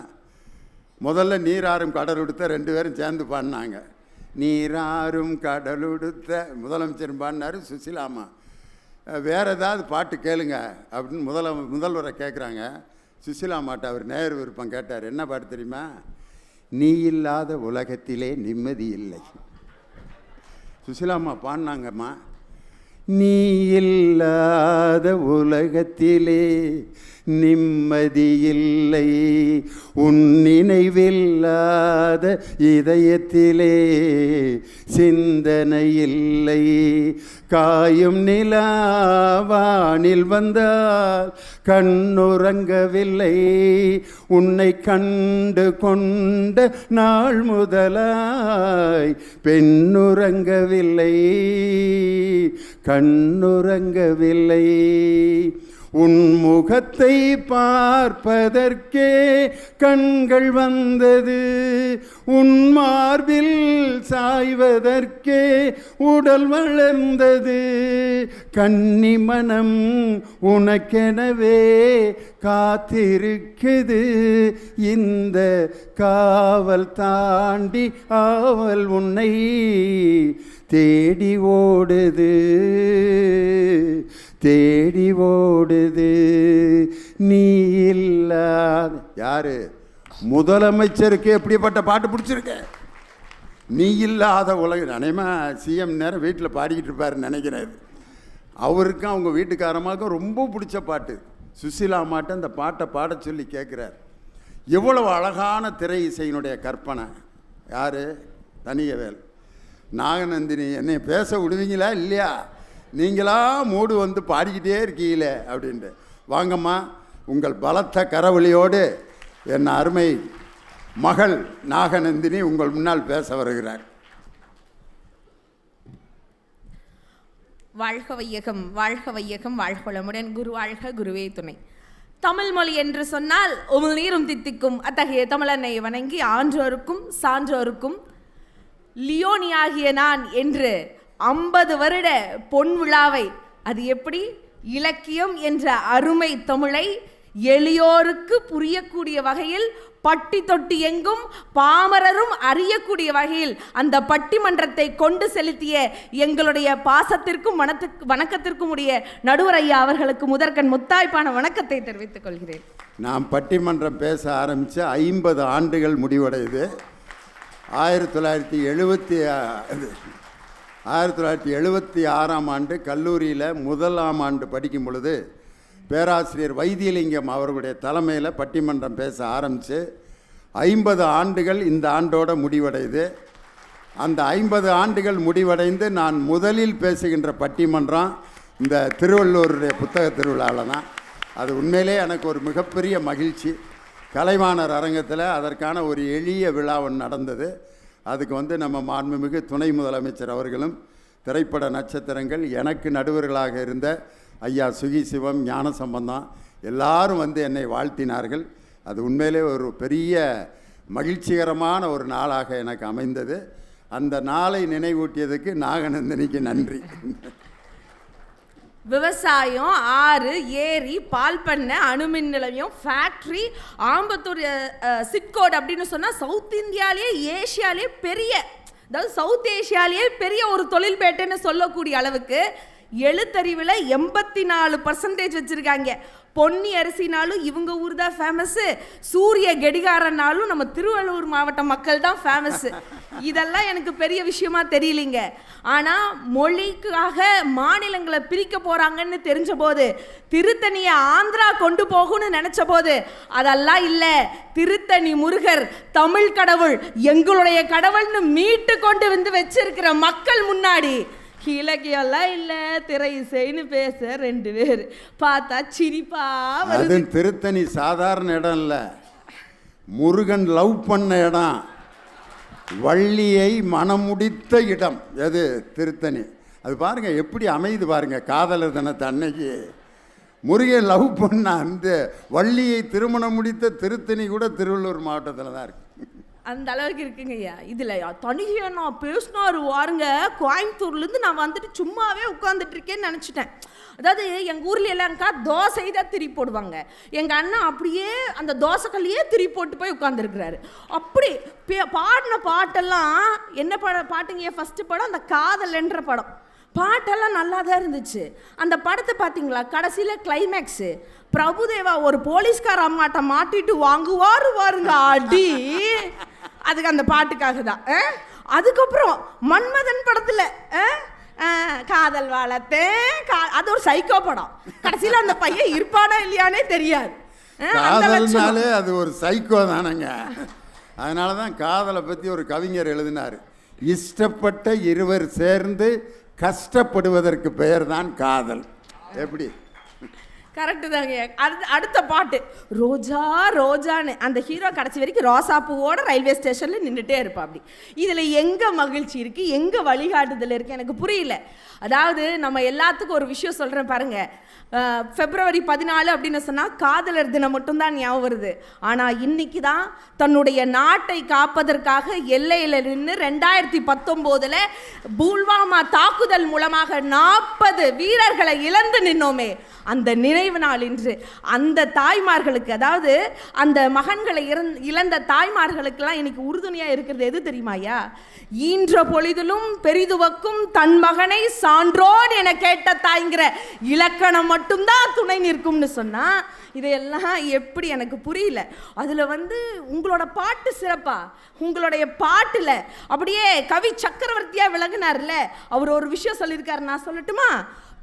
Speaker 1: முதல்ல நீராறும் கடலுடுத்த 2 பேரும் சேர்ந்து பாடினாங்க. நீராறும் கடலுடுத்த முதலமைச்சர் பாடினார், சுசீலா அம்மா வேறு ஏதாவது பாட்டு கேளுங்க அப்படின்னு முதல்வரை கேட்குறாங்க. சுசீலா அம்மாட்ட அவர் நேர் விருப்பம் கேட்டார். என்ன பாட்டு தெரியுமா? நீ இல்லாத உலகத்திலே நிம்மதி இல்லை. சுசீலா அம்மா பாடினாங்கம்மா. நீ இல்லாத உலகத்திலே நிம்மதி இல்லை, உன் நினைவில்லாத இதயத்திலே சிந்தனை இல்லை. காயும் நிலாவானில் வந்தால் கண்ணுறங்கவில்லை, உன்னை கண்டு கொண்ட நாள் முதலாய் பெண்ணுறங்கவில்லை, கண்ணுறங்கவில்லை. உன் முகத்தை பார்ப்பதற்கே கண்கள் வந்தது, உன் மார்பில் சாய்வதற்கே உடல் வளர்ந்தது. கன்னி மனம் உனக்கெனவே காத்திருக்குது, இந்த காவல் தாண்டி ஆவல் உன்னை தேடி ஓடுது, தேடி ஓடுது. நீ இல்லாத யாரு முதலமைச்சருக்கு எப்படிப்பட்ட பாட்டு பிடிச்சிருக்க? நீ இல்லாத உலகம். நினைமா சிஎம் நேரம் வீட்டில் பாடிக்கிட்டு இருப்பாருன்னு நினைக்கிறேன். அவருக்கும் அவங்க வீட்டுக்காரமாக்கும் ரொம்ப பிடிச்ச பாட்டு. சுசீலா அம்மாட்ட அந்த பாட்டை பாட சொல்லி கேட்குறார். எவ்வளவு அழகான திரை இசையினுடைய கற்பனை. யார்? தனியவேல். நாகநந்தினி, என்னை பேச விடுவீங்களா இல்லையா? நீங்களா மூடு பாடிக்கிட்டே இருக்கீங்களே அப்படின்ட்டு. வாங்கம்மா, உங்கள் பலத்த கரவொலியோடு என் அருமை மகள் நாகநந்தினி உங்கள் முன்னால் பேச வருகிறார்.
Speaker 3: வாழ்க வையகம், வாழ்க வையகம், வாழ்க வளமுடன். குரு வாழ்க, குருவே துணை. தமிழ் மொழி என்று சொன்னால் உமிழ் நீரும் தித்திக்கும். அத்தகைய தமிழன்னை வணங்கி ஆன்றோருக்கும் சான்றோருக்கும் லியோனியாகிய நான் என்று 50 வருட பொன் விழாவை, அது எப்படி இலக்கியம் என்ற அருமை தமிழை எளியோருக்கு புரியக்கூடிய வகையில், பட்டி தொட்டி எங்கும் பாமரரும் அறியக்கூடிய வகையில் அந்த பட்டிமன்றத்தை கொண்டு செலுத்திய எங்களுடைய பாசத்திற்கும் வணக்கத்திற்கும் உடைய நடுவர் ஐயா அவர்களுக்கு முதற்கண் முத்தாய்ப்பான வணக்கத்தை தெரிவித்துக் கொள்கிறேன்.
Speaker 1: நாம் பட்டிமன்றம் பேச ஆரம்பித்து 50 ஆண்டுகள் முடிவடையுது. 1976ஆம் ஆண்டு கல்லூரியில் 1ஆம் ஆண்டு படிக்கும் பொழுது பேராசிரியர் வைத்தியலிங்கம் அவர்களுடைய தலைமையில் பட்டிமன்றம் பேச ஆரம்பித்து 50 ஆண்டுகள் இந்த ஆண்டோட முடிவடையுது. அந்த 50 ஆண்டுகள் முடிவடைந்து நான் முதலில் பேசுகின்ற பட்டிமன்றம் இந்த திருவள்ளூருடைய புத்தக திருவிழாவில் தான். அது உண்மையிலே எனக்கு ஒரு மிகப்பெரிய மகிழ்ச்சி. கலைவாணர் அரங்கத்தில் அதற்கான ஒரு எளிய விழா ஒன்று நடந்தது. அதுக்கு நம்ம மாண்புமிகு துணை முதலமைச்சர் அவர்களும் திரைப்பட நட்சத்திரங்கள், எனக்கு நடுவர்களாக இருந்த ஐயா சுகி சிவம், ஞான சம்பந்தம் எல்லாரும் என்னை வாழ்த்தினார்கள். அது உண்மையிலே ஒரு பெரிய மகிழ்ச்சிகரமான ஒரு நாளாக எனக்கு அமைந்தது. அந்த நாளை நினைவூட்டியதுக்கு நாகநந்தினிக்கு நன்றி.
Speaker 3: விவசாயம், ஆறு, ஏரி, பால் பண்ணை, அணுமின் நிலையம், ஃபேக்ட்ரி, ஆம்பத்தூர் சிட்கோட் அப்படின்னு சொன்னால் சவுத் இந்தியாவிலேயே ஏஷியாவிலேயே பெரிய, அதாவது சவுத் ஏஷியாவிலேயே பெரிய ஒரு தொழில்பேட்டைன்னு சொல்லக்கூடிய அளவுக்கு எழுத்தறிவில் 84% வச்சுருக்காங்க. பொன்னி அரிசினாலும் இவங்க ஊர் தான் ஃபேமஸ்ஸு, சூரிய கெடிகாரனாலும் நம்ம திருவள்ளூர் மாவட்ட மக்கள் தான் ஃபேமஸ்ஸு. இதெல்லாம் எனக்கு பெரிய விஷயமா தெரியலிங்க. ஆனால் மொழிக்காக மாநிலங்களை பிரிக்க போகிறாங்கன்னு தெரிஞ்ச போது, திருத்தணியை ஆந்திரா கொண்டு போகும்னு நினச்ச போது, அதெல்லாம் இல்லை, திருத்தணி முருகர் தமிழ் கடவுள், எங்களுடைய கடவுள்னு மீட்டு கொண்டு வந்து வச்சிருக்கிற மக்கள் முன்னாடி இலக்கியெல்லாம் இல்லை, திரை இசைன்னு பேச 2 பேர் பார்த்தா சிரிப்பா வருது.
Speaker 1: திருத்தணி சாதாரண இடம் இல்லை, முருகன் லவ் பண்ண இடம், வள்ளியை மனமுடித்த இடம். எது? திருத்தணி. அது பாருங்க எப்படி அமைது பாருங்க. காதலர் தினத்தை அன்னைக்கு முருகன் லவ் பண்ண அந்த வள்ளியை திருமணம் முடித்த திருத்தணி கூட திருவள்ளூர் மாவட்டத்தில் தான் இருக்கு.
Speaker 3: அந்த அளவுக்கு இருக்குங்க ஐயா. இதில் தனியாக நான் பேசினாரு வாருங்க, கோயம்புத்தூர்லேருந்து நான் வந்துட்டு சும்மாவே உட்காந்துட்டு இருக்கேன்னு நினச்சிட்டேன். அதாவது எங்கள் ஊரில் எல்லாருக்கா தோசை தான் திரி போடுவாங்க. எங்கள் அண்ணன் அப்படியே அந்த தோசைக்கல்லையே திரி போட்டு போய் உட்காந்துருக்கிறாரு. அப்படி பாடின பாட்டெல்லாம் என்ன பாட்டுங்க? ஃபஸ்ட்டு படம் அந்த காதல் என்ற படம். பாட்டெல்லாம் நல்லா தான் இருந்துச்சு. அந்த படத்தை பார்த்தீங்களா? கடைசியில் கிளைமேக்ஸு பிரபுதேவா ஒரு போலீஸ்கார அம்மாட்ட மாட்டிட்டு வாருங்க அடி. அதுக்கு அந்த பாட்டுக்காக தான். அதுக்கப்புறம் மன்மதன் படத்தில் காதல் வளர்த்தேன், அது ஒரு சைக்கோ படம். கடைசியில் அந்த பையன் இருப்பானா இல்லையானே தெரியாது.
Speaker 1: காதல்னாலே அது ஒரு சைக்கோ தானங்க. அதனால தான் காதலை பற்றி ஒரு கவிஞர் எழுதினார், இஷ்டப்பட்ட இருவர் சேர்ந்து கஷ்டப்படுவதற்கு பெயர் தான் காதல். எப்படி?
Speaker 3: கரெக்டு தாங்க. அடுத்த பாட்டு ரோஜா ரோஜான்னு அந்த ஹீரோ கடைசி வரைக்கும் ரோசா பூவோட ரயில்வே ஸ்டேஷனில் நின்றுட்டே இருப்பா. அப்படி இதில் எங்கே மகிழ்ச்சி இருக்குது, எங்கே வழிகாட்டுதல் இருக்குது எனக்கு புரியல. அதாவது நம்ம எல்லாத்துக்கும் ஒரு விஷயம் சொல்கிறேன் பாருங்கள். February 14 அப்படின்னு சொன்னால் காதலர் தினம் மட்டும்தான் ஞாபகம் வருது. ஆனால் இன்னைக்கு தான் தன்னுடைய நாட்டை காப்பதற்காக எல்லையில் நின்று 2019 புல்வாமா தாக்குதல் மூலமாக 40 வீரர்களை இழந்து நின்னோமே, அந்த நினைவு நாள் இன்று. அந்த தாய்மார்களுக்கு, அதாவது அந்த மகன்களை இழந்த தாய்மார்களுக்கெல்லாம் இன்னைக்கு உறுதுணையாக இருக்கிறது எது தெரியுமாயா? ஈன்ற பொழுதிலும் பெரிதுவக்கும் தன் மகனை சான்றோன் என கேட்ட தாய்ங்கிற இலக்கணம் மட்டும்தான் துணை நிற்கும்னு சொன்னா, இதையெல்லாம் எப்படி எனக்கு புரியல. அதில் உங்களோட பாட்டு சிறப்பா, உங்களுடைய பாட்டில் அப்படியே கவி சக்கரவர்த்தியாக விளங்குனார்ல, அவர் ஒரு விஷயம் சொல்லியிருக்காரு, நான் சொல்லட்டுமா?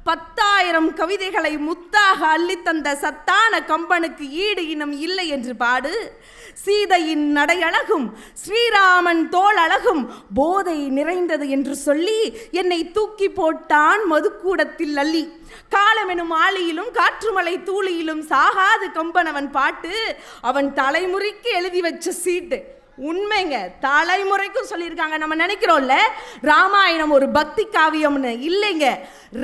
Speaker 3: 10,000 கவிதைகளை முத்தாக அள்ளித்தந்த சத்தான கம்பனுக்கு ஈடு இனம் இல்லை என்று பாடு. சீதையின் நடையழகும் ஸ்ரீராமன் தோள் அழகும் போதை நிறைந்தது என்று சொல்லி என்னை தூக்கி போட்டான் மதுக்கூடத்தில் அள்ளி. காலமெனும் ஆளியிலும் காற்றுமலை தூளியிலும் சாகாது கம்பன் அவன் பாட்டு, அவன் தலைமுறைக்கு எழுதி வச்ச சீட்டு. உண்மைங்க, தலைமுறைக்கும் சொல்லியிருக்காங்க. நம்ம நினைக்கிறோம்ல ராமாயணம் ஒரு பக்தி காவியம்னு. இல்லைங்க,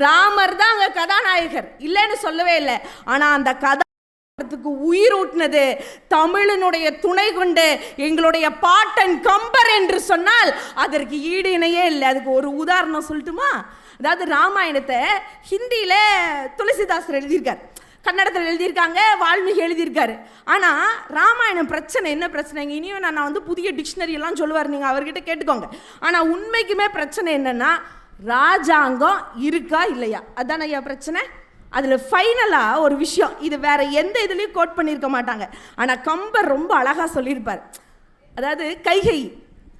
Speaker 3: ராமர் தான் அங்கே கதாநாயகர், இல்லைன்னு சொல்லவே இல்லை. ஆனால் அந்த கதாபாத்திரத்துக்கு உயிர் ஊட்டினது தமிழனுடைய துணை கொண்டு எங்களுடைய பாட்டன் கம்பர் என்று சொன்னால் அதற்கு ஈடு இணையே இல்லை. அதுக்கு ஒரு உதாரணம் சொல்லட்டுமா? அதாவது ராமாயணத்தை ஹிந்தியில் துளசிதாசர் எழுதியிருக்கார், கன்னடத்தில் எழுதியிருக்காங்க, வால்மீகி எழுதியிருக்காரு. ஆனால் ராமாயணம் பிரச்சனை என்ன பிரச்சனைங்க? இனியும் நான் புதிய டிக்ஷனரி எல்லாம் சொல்லுவார், நீங்கள் அவர்கிட்ட கேட்டுக்கோங்க. ஆனால் உண்மைக்குமே பிரச்சனை என்னன்னா, ராஜாங்கம் இருக்கா இல்லையா, அதான் ஐயா பிரச்சனை. அதில் ஃபைனலாக ஒரு விஷயம், இது வேற எந்த இதுலேயும் கோட் பண்ணியிருக்க மாட்டாங்க, ஆனால் கம்பர் ரொம்ப அழகாக சொல்லியிருப்பார். அதாவது கைகை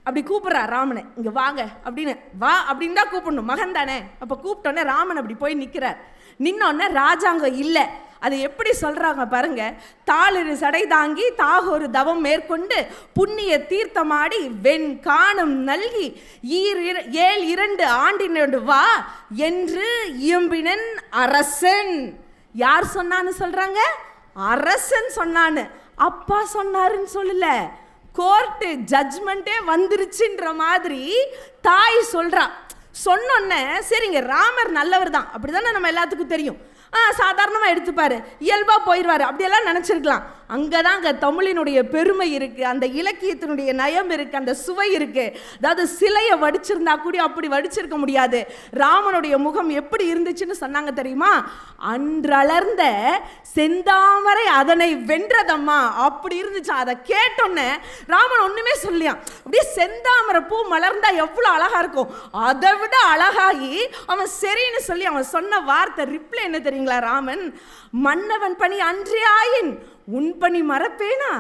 Speaker 3: அப்படி கூப்பிட்றா ராமனை, இங்கே வாங்க அப்படின்னு, வா அப்படின்னு தான் கூப்பிடணும், மகன் தானே. அப்போ கூப்பிட்டோன்னே ராமன் அப்படி போய் நிற்கிறார். நின்னோடனே ராஜாங்கம் இல்லை. அது எப்படி சொல்கிறாங்க பாருங்க. தாளிரு சடை தாங்கி தாகொரு தவம் மேற்கொண்டு புண்ணிய தீர்த்தமாடி வெண் காணும் நல்கி 7 ஆண்டினோடு வா என்று இயம்பினன் அரசன். யார் சொன்னான்னு சொல்கிறாங்க? அரசன் சொன்னான்னு. அப்பா சொன்னாருன்னு சொல்லல, கோர்ட்டு ஜட்ஜ்மெண்ட்டே வந்துருச்சுன்ற மாதிரி தாய் சொல்கிறா. சொன்னோன்னே சரிங்க, ராமர் நல்லவர் தான், அப்படி தானே நம்ம எல்லாத்துக்கும் தெரியும். சாதாரணமாக எடுத்துப்பார், இயல்பாக போயிடுவார், அப்படியெல்லாம் நினச்சிருக்கலாம். அங்கே தான் அங்கே தமிழினுடைய பெருமை இருக்குது, அந்த இலக்கியத்தினுடைய நயம் இருக்குது, அந்த சுவை இருக்குது. அதாவது சிலையை வடிச்சிருந்தா கூட அப்படி வடிச்சிருக்க முடியாது. ராமனுடைய முகம் எப்படி இருந்துச்சுன்னு சொன்னாங்க தெரியுமா? அன்றளர்ந்த செந்தாமரை அதனை வென்றதம்மா, அப்படி இருந்துச்சு. அதை கேட்டோன்னே ராமன் ஒன்றுமே சொல்லியான், அப்படியே செந்தாமரை பூ மலர்ந்தா எவ்வளோ அழகாக இருக்கும், அதை விட அழகாகி அவன் சரின்னு சொல்லி அவன் சொன்ன வார்த்தை ரிப்ளை என்ன தெரியுங்களா? ராமன், மன்னவன் பணி அன்றே ஆயின் உன் பணி மறப்பேனா?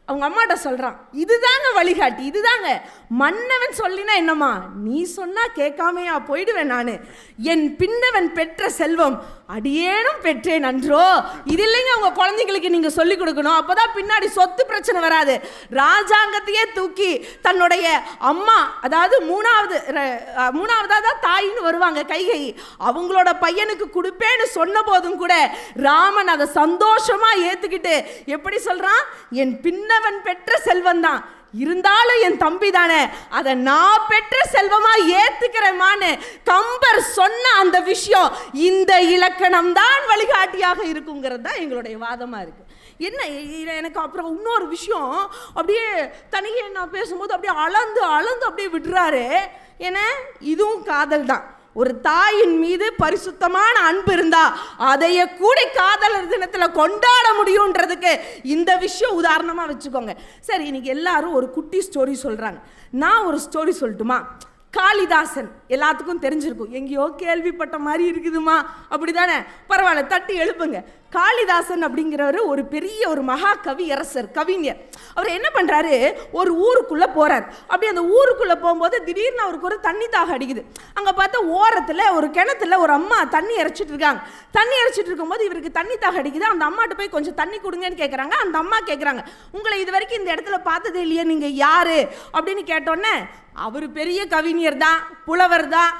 Speaker 3: அவங்க அம்மாட்ட சொல்கிறான், இதுதாங்க வழிகாட்டி, இதுதாங்க மன்னவன் சொல்லினா என்னம்மா, நீ சொன்னா கேட்காமையா போயிடுவேன் நான், என் பின்னவன் பெற்ற செல்வம் அடியேனும் பெற்றேன் அன்றோ. இது இல்லைங்க உங்கள் குழந்தைங்களுக்கு நீங்கள் சொல்லிக் கொடுக்கணும், அப்போ தான் பின்னாடி சொத்து பிரச்சனை வராது. ராஜாங்கத்தையே தூக்கி தன்னுடைய அம்மா, அதாவது மூணாவதாக தான் தாயின்னு வருவாங்க கைகை, அவங்களோட பையனுக்கு கொடுப்பேன்னு சொன்ன போதும் கூட ராமன் அதை சந்தோஷமாக ஏற்றுக்கிட்டு எப்படி சொல்கிறான், என் பின்னவன் பெற்ற செல்வம் தான், இருந்தாலும் என் தம்பி தானே, அதை நான் பெற்ற செல்வமா ஏத்துக்கிறேமான்னு கம்பர் சொன்ன அந்த விஷயம், இந்த இலக்கணம் தான் வழிகாட்டியாக இருக்குங்கிறது தான் எங்களுடைய வாதமா இருக்கு. என்ன எனக்கு அப்புறம் இன்னொரு விஷயம், அப்படியே தனியே நான் பேசும்போது அப்படியே அளந்து அப்படியே விடுறாரு. ஏன்னா இதுவும் காதல் தான். ஒரு தாயின் மீது பரிசுத்தமான அன்பு இருந்தா அதைய கூட காதலர் தினத்தில் கொண்டாட முடியுன்றதுக்கு இந்த விஷயம் உதாரணமா வச்சுக்கோங்க. சரி, இன்னைக்கு எல்லாரும் ஒரு குட்டி ஸ்டோரி சொல்றாங்க. நான் ஒரு ஸ்டோரி சொல்லட்டுமா? காளிதாசன் எல்லாத்துக்கும் தெரிஞ்சிருக்கும், எங்கேயோ கேள்விப்பட்ட மாதிரி இருக்குதுமா, அப்படிதானே? பரவாயில்ல, தட்டி எழுப்புங்க. காளிதாசன் அப்படிங்கிறவர் ஒரு பெரிய ஒரு மகா கவியரசர், கவிஞர். அவர் என்ன பண்ணுறாரு, ஒரு ஊருக்குள்ளே போகிறார். அப்படி அந்த ஊருக்குள்ளே போகும்போது திடீர்னு அவருக்கு ஒரு தண்ணி தாக அடிக்குது. அங்கே பார்த்தா ஓரத்தில் ஒரு கிணத்துல ஒரு அம்மா தண்ணி இறைச்சிட்டு இருக்காங்க. தண்ணி இறைச்சிட்டு இருக்கும்போது இவருக்கு தண்ணி தாக அடிக்குது. அந்த அம்மாட்ட போய் கொஞ்சம் தண்ணி கொடுங்கன்னு கேட்குறாங்க. அந்த அம்மா கேட்குறாங்க, உங்களை இது வரைக்கும் இந்த இடத்துல பார்த்ததே இல்லையே, நீங்கள் யார் அப்படின்னு கேட்டோன்னே, அவர் பெரிய கவிஞர் தான், புலவர் தான்,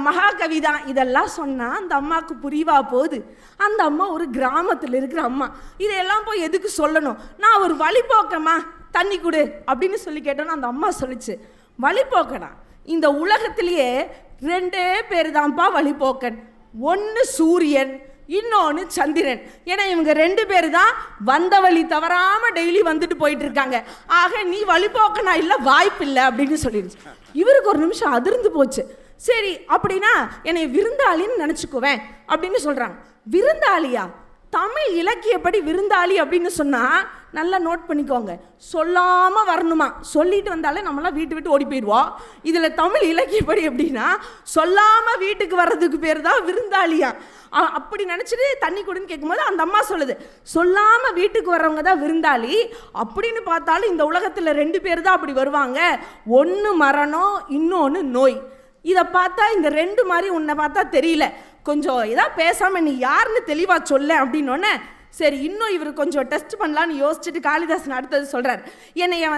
Speaker 3: மகாகவி தான், இதெல்லாம் சொன்னால் அந்த அம்மாவுக்கு புரிவா போகுது. அந்த அம்மா ஒரு கிராமத்தில் இருக்கிற அம்மா, இதையெல்லாம் போய் எதுக்கு சொல்லணும், நான் ஒரு வழிபோக்கமா, தண்ணி கொடு அப்படின்னு சொல்லி கேட்டோன்னா அந்த அம்மா சொல்லிச்சு, வழிபோக்கனா இந்த உலகத்திலேயே 2 பேர் தான்ப்பா வழிபோக்கன், ஒன்று சூரியன், இன்னொன்று சந்திரன். ஏன்னா இவங்க 2 பேர் தான் வந்த வழி தவறாமல் டெய்லி வந்துட்டு போயிட்டு இருக்காங்க. ஆக நீ வழிபோக்கனா இல்லை, வாய்ப்பு இல்லை அப்படின்னு சொல்லிடுச்சு. இவருக்கு ஒரு நிமிஷம் அதிர்ந்து போச்சு. சரி, அப்படின்னா என்னை விருந்தாளின்னு நினச்சிக்குவேன் அப்படின்னு சொல்கிறாங்க. விருந்தாளியா? தமிழ் இலக்கியப்படி விருந்தாளி அப்படின்னு சொன்னால் நல்லா நோட் பண்ணிக்கோங்க, சொல்லாமல் வரணுமா, சொல்லிட்டு வந்தாலே நம்மளாம் வீட்டு விட்டு ஓடி போயிடுவோம். இதில் தமிழ் இலக்கியப்படி எப்படின்னா சொல்லாமல் வீட்டுக்கு வர்றதுக்கு பேர் தான் விருந்தாளியா. அப்படி நினச்சிட்டு தண்ணி கொடுன்னு கேட்கும்போது அந்த அம்மா சொல்லுது, சொல்லாமல் வீட்டுக்கு வர்றவங்க தான் விருந்தாளி. அப்படின்னு பார்த்தாலும் இந்த உலகத்தில் 2 பேர் தான் அப்படி வருவாங்க, ஒன்று மரணம், இன்னொன்று நோய். இதை பார்த்தா இந்த 2 மாதிரி உன்னை பார்த்தா தெரியல, கொஞ்சம் இதாக பேசாமல் நீ யாருன்னு தெளிவாக சொல்ல அப்படின்னோடனே, சரி இன்னும் இவர் கொஞ்சம் டெஸ்ட் பண்ணலான்னு யோசிச்சுட்டு காளிதாசன் அடுத்தது சொல்கிறார், என்னைய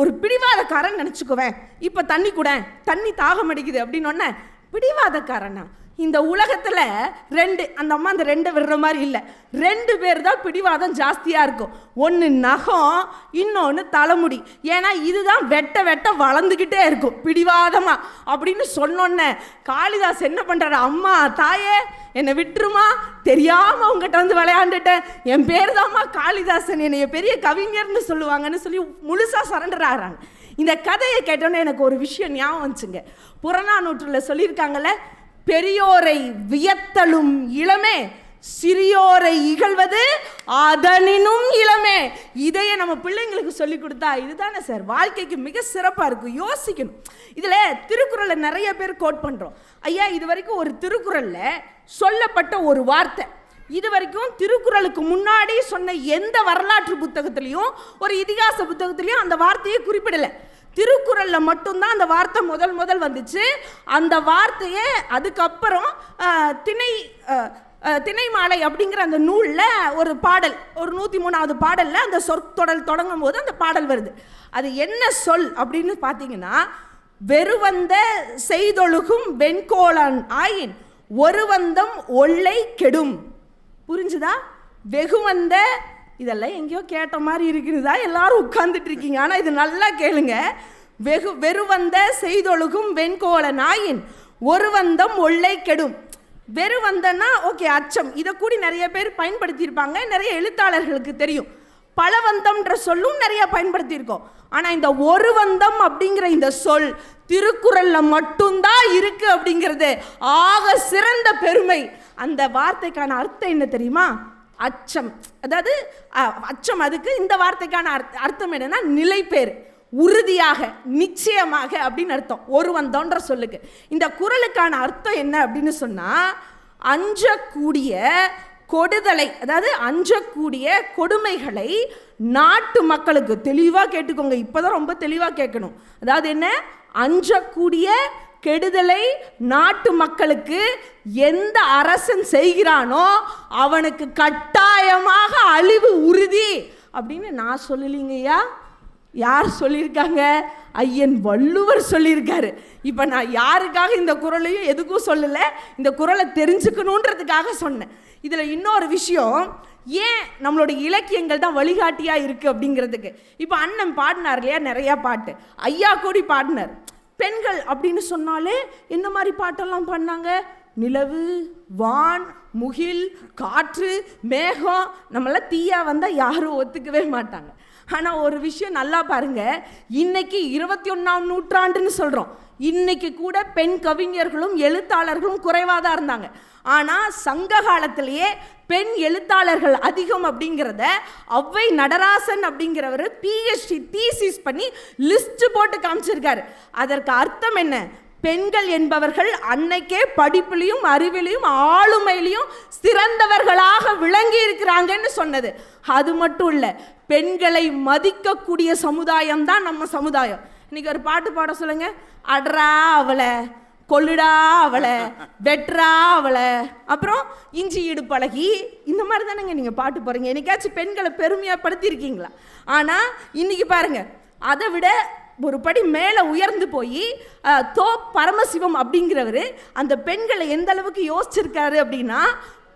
Speaker 3: ஒரு பிடிவாதக்காரன் நினச்சிக்குவேன், இப்போ தண்ணி கூட, தண்ணி தாகம் அடிக்குது அப்படின்னோடனே, பிடிவாதக்காரனா? இந்த உலகத்தில் 2, அந்த அம்மா அந்த 2 விடுற மாதிரி இல்லை, 2 பேர் தான் பிடிவாதம் ஜாஸ்தியாக இருக்கும். ஒன்று நகம், இன்னொன்று தலைமுடி. ஏன்னா இதுதான் வெட்ட வெட்ட வளர்ந்துக்கிட்டே இருக்கும் பிடிவாதமாக அப்படின்னு சொன்னோன்னே காளிதாஸ் என்ன பண்ணுறாரு, அம்மா தாயே என்னை விட்டுருமா, தெரியாமல் உங்ககிட்ட வந்து விளையாண்டுட்டேன், என் பேர் தான்மா காளிதாசன், என்னைய பெரிய கவிஞர்னு சொல்லுவாங்கன்னு சொல்லி முழுசாக சரண்டர் ஆகிறாங்க. இந்த கதையை கேட்டோன்னே எனக்கு ஒரு விஷயம் ஞாபகம் வந்துச்சுங்க. புறநானூற்றில் சொல்லியிருக்காங்கல்ல, பெரியோரை வியத்தலும் இளமே, சிறியோரை இகழ்வது அதனினும் இளமே. இதையே நம்ம பிள்ளைங்களுக்கு சொல்லி கொடுத்தா இதுதானே சார் வாழ்க்கைக்கு மிக சிறப்பாக இருக்கும். யோசிக்கணும். இதில் திருக்குறளை நிறைய பேர் கோட் பண்ணுறோம். ஐயா, இது வரைக்கும் ஒரு திருக்குறளில் சொல்லப்பட்ட ஒரு வார்த்தை, இது வரைக்கும் திருக்குறளுக்கு முன்னாடி சொன்ன எந்த வரலாற்று புத்தகத்திலையும் ஒரு இதிகாச புத்தகத்திலையும் அந்த வார்த்தையை குறிப்பிடலை. திருக்குறளில் மட்டும்தான் அந்த வார்த்தை முதல் வந்துச்சு. அந்த வார்த்தையை அதுக்கப்புறம் திணைமாலை அப்படிங்கிற அந்த நூலில் ஒரு பாடல், ஒரு 103வது பாடலில் அந்த சொற்தொடர் தொடங்கும் போது அந்த பாடல் வருது. அது என்ன சொல் அப்படின்னு பார்த்தீங்கன்னா, வெறுவந்த செய்தொழுகும் வெண்கோளன் ஆயின் ஒருவந்தம் ஒல்லை கெடும். புரிஞ்சுதா? வெகுவந்த, இதெல்லாம் எங்கேயோ கேட்ட மாதிரி இருக்குதுதா, எல்லாரும் உட்கார்ந்துட்டு இருக்கீங்க. ஆனால் இது நல்லா கேளுங்க. வெறுவந்த செய்தொழுகும் வெண்கோள நாயின் ஒருவந்தம் ஒல்லை கெடும். வெறுவந்தன்னா ஓகே அச்சம், இதை கூடி நிறைய பேர் பயன்படுத்தியிருப்பாங்க, நிறைய எழுத்தாளர்களுக்கு தெரியும். பலவந்தம்ன்ற சொல்லும் நிறைய பயன்படுத்தியிருக்கோம். ஆனால் இந்த ஒரு வந்தம் அப்படிங்கிற இந்த சொல் திருக்குறள்ல மட்டும்தான் இருக்கு அப்படிங்கிறது ஆக சிறந்த பெருமை. அந்த வார்த்தைக்கான அர்த்தம் என்ன தெரியுமா? அச்சம். அதாவது அச்சம், அதுக்கு இந்த வார்த்தைக்கான அர்த்தம் என்னன்னா நிலைப்பேறு, உறுதியாக, நிச்சயமாக அப்படின்னு அர்த்தம். ஒரு வந்தோன்ற சொல்லுக்கு இந்த குறளுக்கான அர்த்தம் என்ன அப்படின்னு சொன்னா, அஞ்சக்கூடிய கொடுதலை, அதாவது அஞ்சக்கூடிய கொடுமைகளை நாட்டு மக்களுக்கு, தெளிவாக கேட்டுக்கோங்க, இப்போதான் ரொம்ப தெளிவாக கேட்கணும். அதாவது என்ன? அஞ்சக்கூடிய கெடுதலை நாட்டு மக்களுக்கு எந்த அரசன் செய்கிறானோ அவனுக்கு கட்டாயமாக அழிவு உறுதி அப்படின்னு நான் சொல்லலைங்கய்யா. யார் சொல்லியிருக்காங்க? ஐயன் வள்ளுவர் சொல்லியிருக்காரு. இப்போ நான் யாருக்காக இந்த குறளையும் எதுக்கும் சொல்லலை, இந்த குறளை தெரிஞ்சுக்கணுன்றதுக்காக சொன்னேன். இதில் இன்னொரு விஷயம், ஏன் நம்மளுடைய இலக்கியங்கள் தான் வழிகாட்டியாக இருக்குது அப்படிங்கிறதுக்கு. இப்போ அண்ணன் பாடினார் இல்லையா, நிறையா பாட்டு, ஐயா கூடி பாடினார். பெண்கள் அப்படின்னு சொன்னாலே என்ன மாதிரி பாட்டெல்லாம் பாடினாங்க? நிலவு, வான், முகில், காற்று, மேகம். நம்மளாம் தீயா வந்தால் யாரும் ஒத்துக்கவே மாட்டாங்க. ஆனால் ஒரு விஷயம் நல்லா பாருங்க, இன்னைக்கு 21ஆம் நூற்றாண்டுன்னு சொல்கிறோம், இன்னைக்கு கூட பெண் கவிஞர்களும் எழுத்தாளர்களும் குறைவாக தான் இருந்தாங்க. ஆனால் சங்க காலத்திலேயே பெண் எழுத்தாளர்கள் அதிகம் அப்படிங்கிறத ஔவை நடராசன் அப்படிங்கிறவர் பிஹெச்டி தீசிஸ் பண்ணி லிஸ்ட் போட்டு காமிச்சிருக்காரு. அதற்கு அர்த்தம் என்ன? பெண்கள் என்பவர்கள் அன்னைக்கே படிப்பிலையும் அறிவிலையும் ஆளுமையிலையும் சிறந்தவர்களாக விளங்கி இருக்கிறாங்கன்னு சொன்னது. அது மட்டும் இல்லை, பெண்களை மதிக்கக்கூடிய சமுதாயம் தான் நம்ம சமுதாயம். இன்னைக்கு ஒரு பாட்டு பாட சொல்லுங்க, அட்ரா அவளை, கொள்ளுடா அவளை, வெட்ரா அவளை, அப்புறம் இஞ்சி இடு பழகி, இந்த மாதிரி தானேங்க நீங்கள் பாட்டு போகிறீங்க. என்னைக்காச்சும் பெண்களை பெருமையாக படுத்தியிருக்கீங்களா? ஆனால் இன்னைக்கு பாருங்க, அதை விட ஒரு படி மேலே உயர்ந்து போய் பரமசிவம் அப்படிங்கிறவர் அந்த பெண்களை எந்த அளவுக்கு யோசிச்சிருக்காரு அப்படின்னா,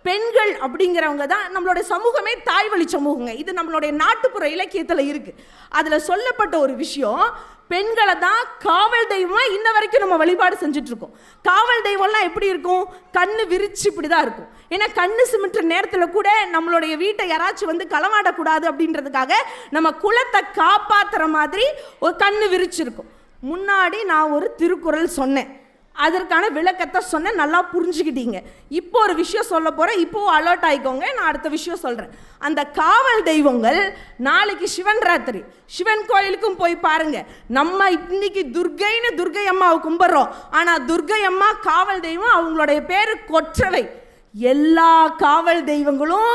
Speaker 3: பெண்கள் அப்படிங்கிறவங்க தான் நம்மளுடைய சமூகமே தாய் வழி சமூகங்க. இது நம்மளுடைய நாட்டுப்புற இலக்கியத்தில் இருக்குது. அதில் சொல்லப்பட்ட ஒரு விஷயம், பெண்களை தான் காவல் தெய்வமாக இன்ன வரைக்கும் நம்ம வழிபாடு செஞ்சுட்ருக்கோம். காவல் தெய்வம்லாம் எப்படி இருக்கும்? கண்ணு விரிச்சு இப்படி தான் இருக்கும். ஏன்னா கண்ணு சிமிட்டுற நேரத்தில் கூட நம்மளுடைய வீட்டை யாராச்சும் வந்து களவாடக்கூடாது அப்படின்றதுக்காக நம்ம குலத்தை காப்பாற்றுற மாதிரி ஒரு கண்ணு விரிச்சிருக்கும். முன்னாடி நான் ஒரு திருக்குறள் சொன்னேன், அதற்கான விளக்கத்தை சொன்னேன், நல்லா புரிஞ்சுக்கிட்டீங்க. இப்போ ஒரு விஷயம் சொல்ல போகிறேன், இப்போது அலர்ட் ஆகிக்கோங்க, நான் அடுத்த விஷயம் சொல்கிறேன். அந்த காவல் தெய்வங்கள் நாளைக்கு சிவன் ராத்திரி, சிவன் கோயிலுக்கும் போய் பாருங்க. நம்ம இன்னைக்கு துர்கைன்னு துர்கை அம்மாவை கும்பிட்றோம், ஆனால் துர்கை அம்மா காவல் தெய்வம், அவங்களுடைய பேர் கொற்றவை. எல்லா காவல் தெய்வங்களும்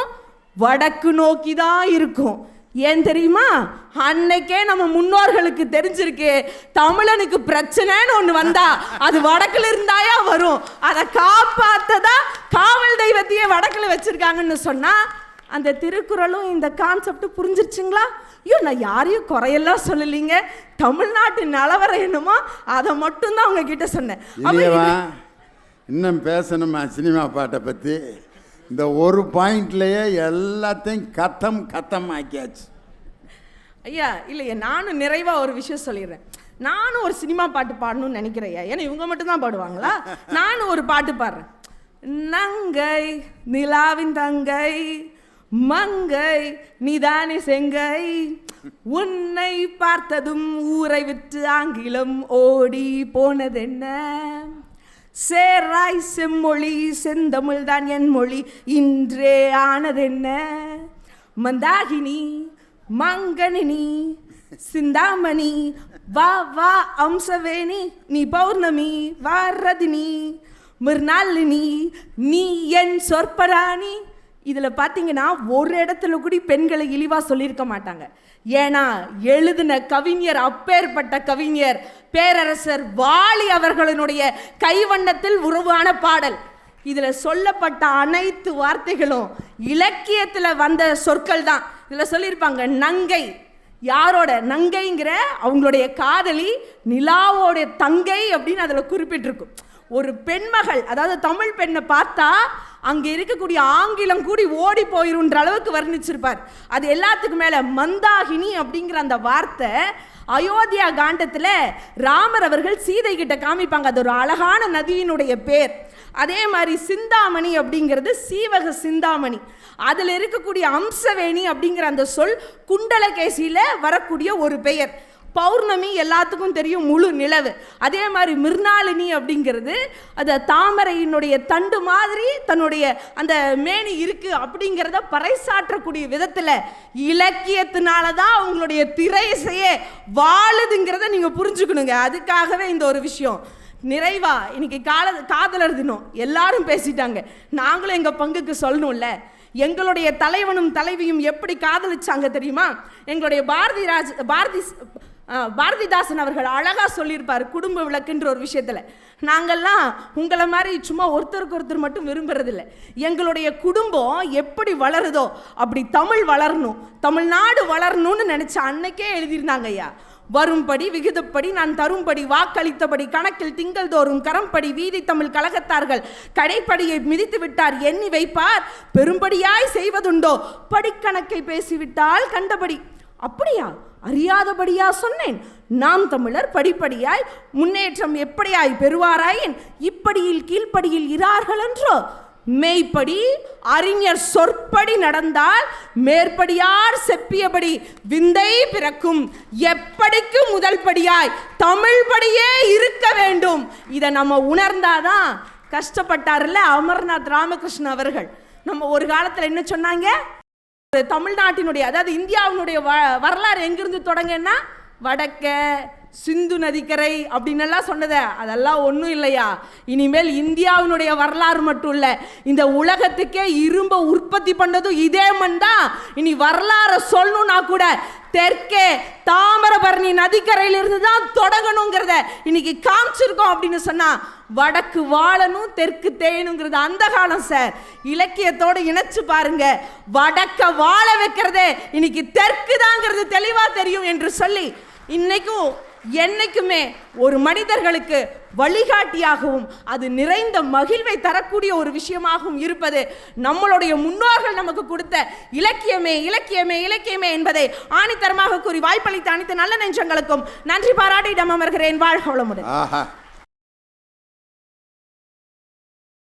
Speaker 3: வடக்கு நோக்கி தான் இருக்கும். ஏன் தெரியுமா? அன்னைக்கே நம்ம முன்னோர்களுக்கு தெரிஞ்சிருக்கு, தமிழனுக்கு பிரச்சனைன்னு ஒன்று வந்தா அது வடக்குல இருந்தாயா வரும், அதை காப்பாத்ததா காவல் தெய்வத்தையே வடக்குல வச்சிருக்காங்கன்னு சொன்னா அந்த திருக்குறளும் இந்த கான்செப்ட் புரிஞ்சிருச்சுங்களா? ஐயோ, நான் யாரையும் குறையெல்லாம் சொல்லலைங்க, தமிழ்நாட்டு நிலவரம் என்னமோ அதை மட்டும்தான் அவங்க கிட்ட சொன்னேன்.
Speaker 1: இன்னும் பேசணுமா சினிமா பாட்டை பற்றி? இந்த ஒரு பாயிண்ட்லேயே எல்லாத்தையும் கத்தம் ஆக்கியாச்சு.
Speaker 3: ஐயா இல்லையா, நானும் நிறைவாக ஒரு விஷயம் சொல்லிடுறேன். நானும் ஒரு சினிமா பாட்டு பாடணும்னு நினைக்கிறேன். ஏன்னா இவங்க மட்டும்தான் பாடுவாங்களா? நானும் ஒரு பாட்டு பாடுறேன். நங்கை நிலாவின் தங்கை, மங்கை நீதானே செங்கை, உன்னை பார்த்ததும் ஊரை விட்டு ஆங்கிலம் ஓடி போனதென்ன, சேராய் செம்மொழி செந்தமிழ் தான் என் மொழி இன்றே ஆனதென்ன, மந்தாகினி மங்கனினி சிந்தாமணி வா வா அம்சவேணி, நீ பௌர்ணமி வாரதினி மிர்நாளினி நீ என் சொற்பராணி. இதில் பார்த்தீங்கன்னா ஒரு இடத்துல கூட பெண்களை இழிவாக சொல்லியிருக்க மாட்டாங்க. ஏன்னா எழுதின கவிஞர் அப்பேற்பட்ட கவிஞர் பேரரசர் வாலி அவர்களினுடைய கைவண்ணத்தில் உருவான பாடல். இதில் சொல்லப்பட்ட அனைத்து வார்த்தைகளும் இலக்கியத்தில் வந்த சொற்கள் தான். இதில் சொல்லியிருப்பாங்க நங்கை, யாரோட நங்கைங்கிற அவங்களுடைய காதலி நிலாவோடைய தங்கை அப்படின்னு அதில் குறிப்பிட்டிருக்கும். ஒரு பெண்மகள், அதாவது தமிழ் பெண்ணை பார்த்தா அங்கே இருக்கக்கூடிய ஆங்கிலம் கூடி ஓடி போயிருன்ற அளவுக்கு வர்ணிச்சிருப்பார். அது எல்லாத்துக்கும் மேலே மந்தாகினி அப்படிங்கிற அந்த வார்த்தை அயோத்தியா காண்டத்தில் ராமர் அவர்கள் சீதை கிட்ட காமிப்பாங்க. அது ஒரு அழகான நதியினுடைய பேர். அதே மாதிரி சிந்தாமணி அப்படிங்கிறது சீவக சிந்தாமணி. அதில் இருக்கக்கூடிய அம்சவேணி அப்படிங்கிற அந்த சொல் குண்டலகேசியில் வரக்கூடிய ஒரு பெயர். பௌர்ணமி எல்லாத்துக்கும் தெரியும், முழு நிலவு. அதே மாதிரி மிர்னாலினி அப்படிங்கிறது அது தாமரையினுடைய தண்டு மாதிரி தன்னுடைய அந்த மேனி இருக்கு அப்படிங்கிறத பறைசாற்றக்கூடிய விதத்தில் இலக்கியத்தினால தான் அவங்களுடைய திரையிசையே வாழுதுங்கிறத நீங்கள் புரிஞ்சுக்கணுங்க. அதுக்காகவே இந்த ஒரு விஷயம். நிறைவா இன்னைக்கு காதலர் தினம் எல்லாரும் பேசிட்டாங்க, நாங்களும் எங்கள் பங்குக்கு சொல்லணும்ல. எங்களுடைய தலைவனும் தலைவியும் எப்படி காதலிச்சாங்க தெரியுமா? எங்களுடைய பாரதிதாசன் அவர்கள் அழகா சொல்லியிருப்பார் குடும்ப விளக்குன்ற ஒரு விஷயத்துல. நாங்கள்லாம் உங்களை மாதிரி சும்மா ஒருத்தருக்கு ஒருத்தர் மட்டும் விரும்புறதில்லை. எங்களுடைய குடும்பம் எப்படி வளருதோ அப்படி தமிழ் வளரணும், தமிழ்நாடு வளரணும்னு நினைச்ச அன்னைக்கே எழுதியிருந்தாங்க ஐயா. வரும்படி விகிதப்படி நான் தரும்படி வாக்களித்தபடி கணக்கில் திங்கள் தோறும் கரம்படி வீதி தமிழ் கழகத்தார்கள் கடைப்படியை மிதித்து விட்டார் எண்ணி வைப்பார் பெரும்படியாய் செய்வதுண்டோ படிக்கணக்கை பேசிவிட்டால் கண்டபடி. அப்படியா, அறியாதபடியா சொன்னேன்? நாம் தமிழர் படிப்படியாய் முன்னேற்றம் எப்படியாய் பெறுவாராயின் இப்படியில் கீழ்ப்படியில் இரார்கள் என்றோ. மெய்ப்படி அறிஞர் சொற்படி நடந்தால் மேற்படியார் செப்பியபடி விந்தை பிறக்கும். எப்படிக்கு முதல் படியாய் தமிழ் படியே இருக்க வேண்டும். இதை நம்ம உணர்ந்தாதான். கஷ்டப்பட்டார்ல அமர்நாத் ராமகிருஷ்ணன் அவர்கள். நம்ம ஒரு காலத்தில் என்ன சொன்னாங்க, தமிழ்நாட்டினுடைய அதாவது இந்தியாவினுடைய வரலாறு எங்கிருந்து தொடங்கன்னா வடக்க சிந்து நதிக்கரை அப்படின்னு எல்லாம் சொன்னதை அதெல்லாம் ஒன்றும் இல்லையா. இனிமேல் இந்தியாவினுடைய வரலாறு மட்டும் இல்லை, இந்த உலகத்துக்கே இரும்பை உற்பத்தி பண்ணதும் இதே மண் தான். இனி வரலாறு சொல்லணும்னா கூட தெற்கே தாமிரபரணி நதிக்கரையிலிருந்து தான் தொடங்கணுங்கிறத இன்னைக்கு காமிச்சிருக்கோம். அப்படின்னு சொன்னா வடக்கு வாழணும் தெற்கு தேயணுங்கிறது அந்த காலம் சார். இலக்கியத்தோடு இணைச்சு பாருங்க, வடக்க வாழ வைக்கிறதே இன்னைக்கு தெற்கு தாங்கிறது தெளிவா தெரியும் என்று சொல்லி இன்னைக்கும் என்னைக்குமே ஒரு மனிதர்களுக்கு வழிகாட்டியாகவும் அது நிறைந்த மகிழ்வை தரக்கூடிய ஒரு விஷயமாகவும் இருப்பது நம்மளுடைய முன்னோர்கள் நமக்கு கொடுத்த இலக்கியமே இலக்கியமே இலக்கியமே என்பதை ஆணித்தரமாக கூறி வாய்ப்பளித்த அனைத்து நல்ல நெஞ்சங்களுக்கும் நன்றி பாராட்டி இடம் அமர்கிறேன். வாழ்க வளமுடன்.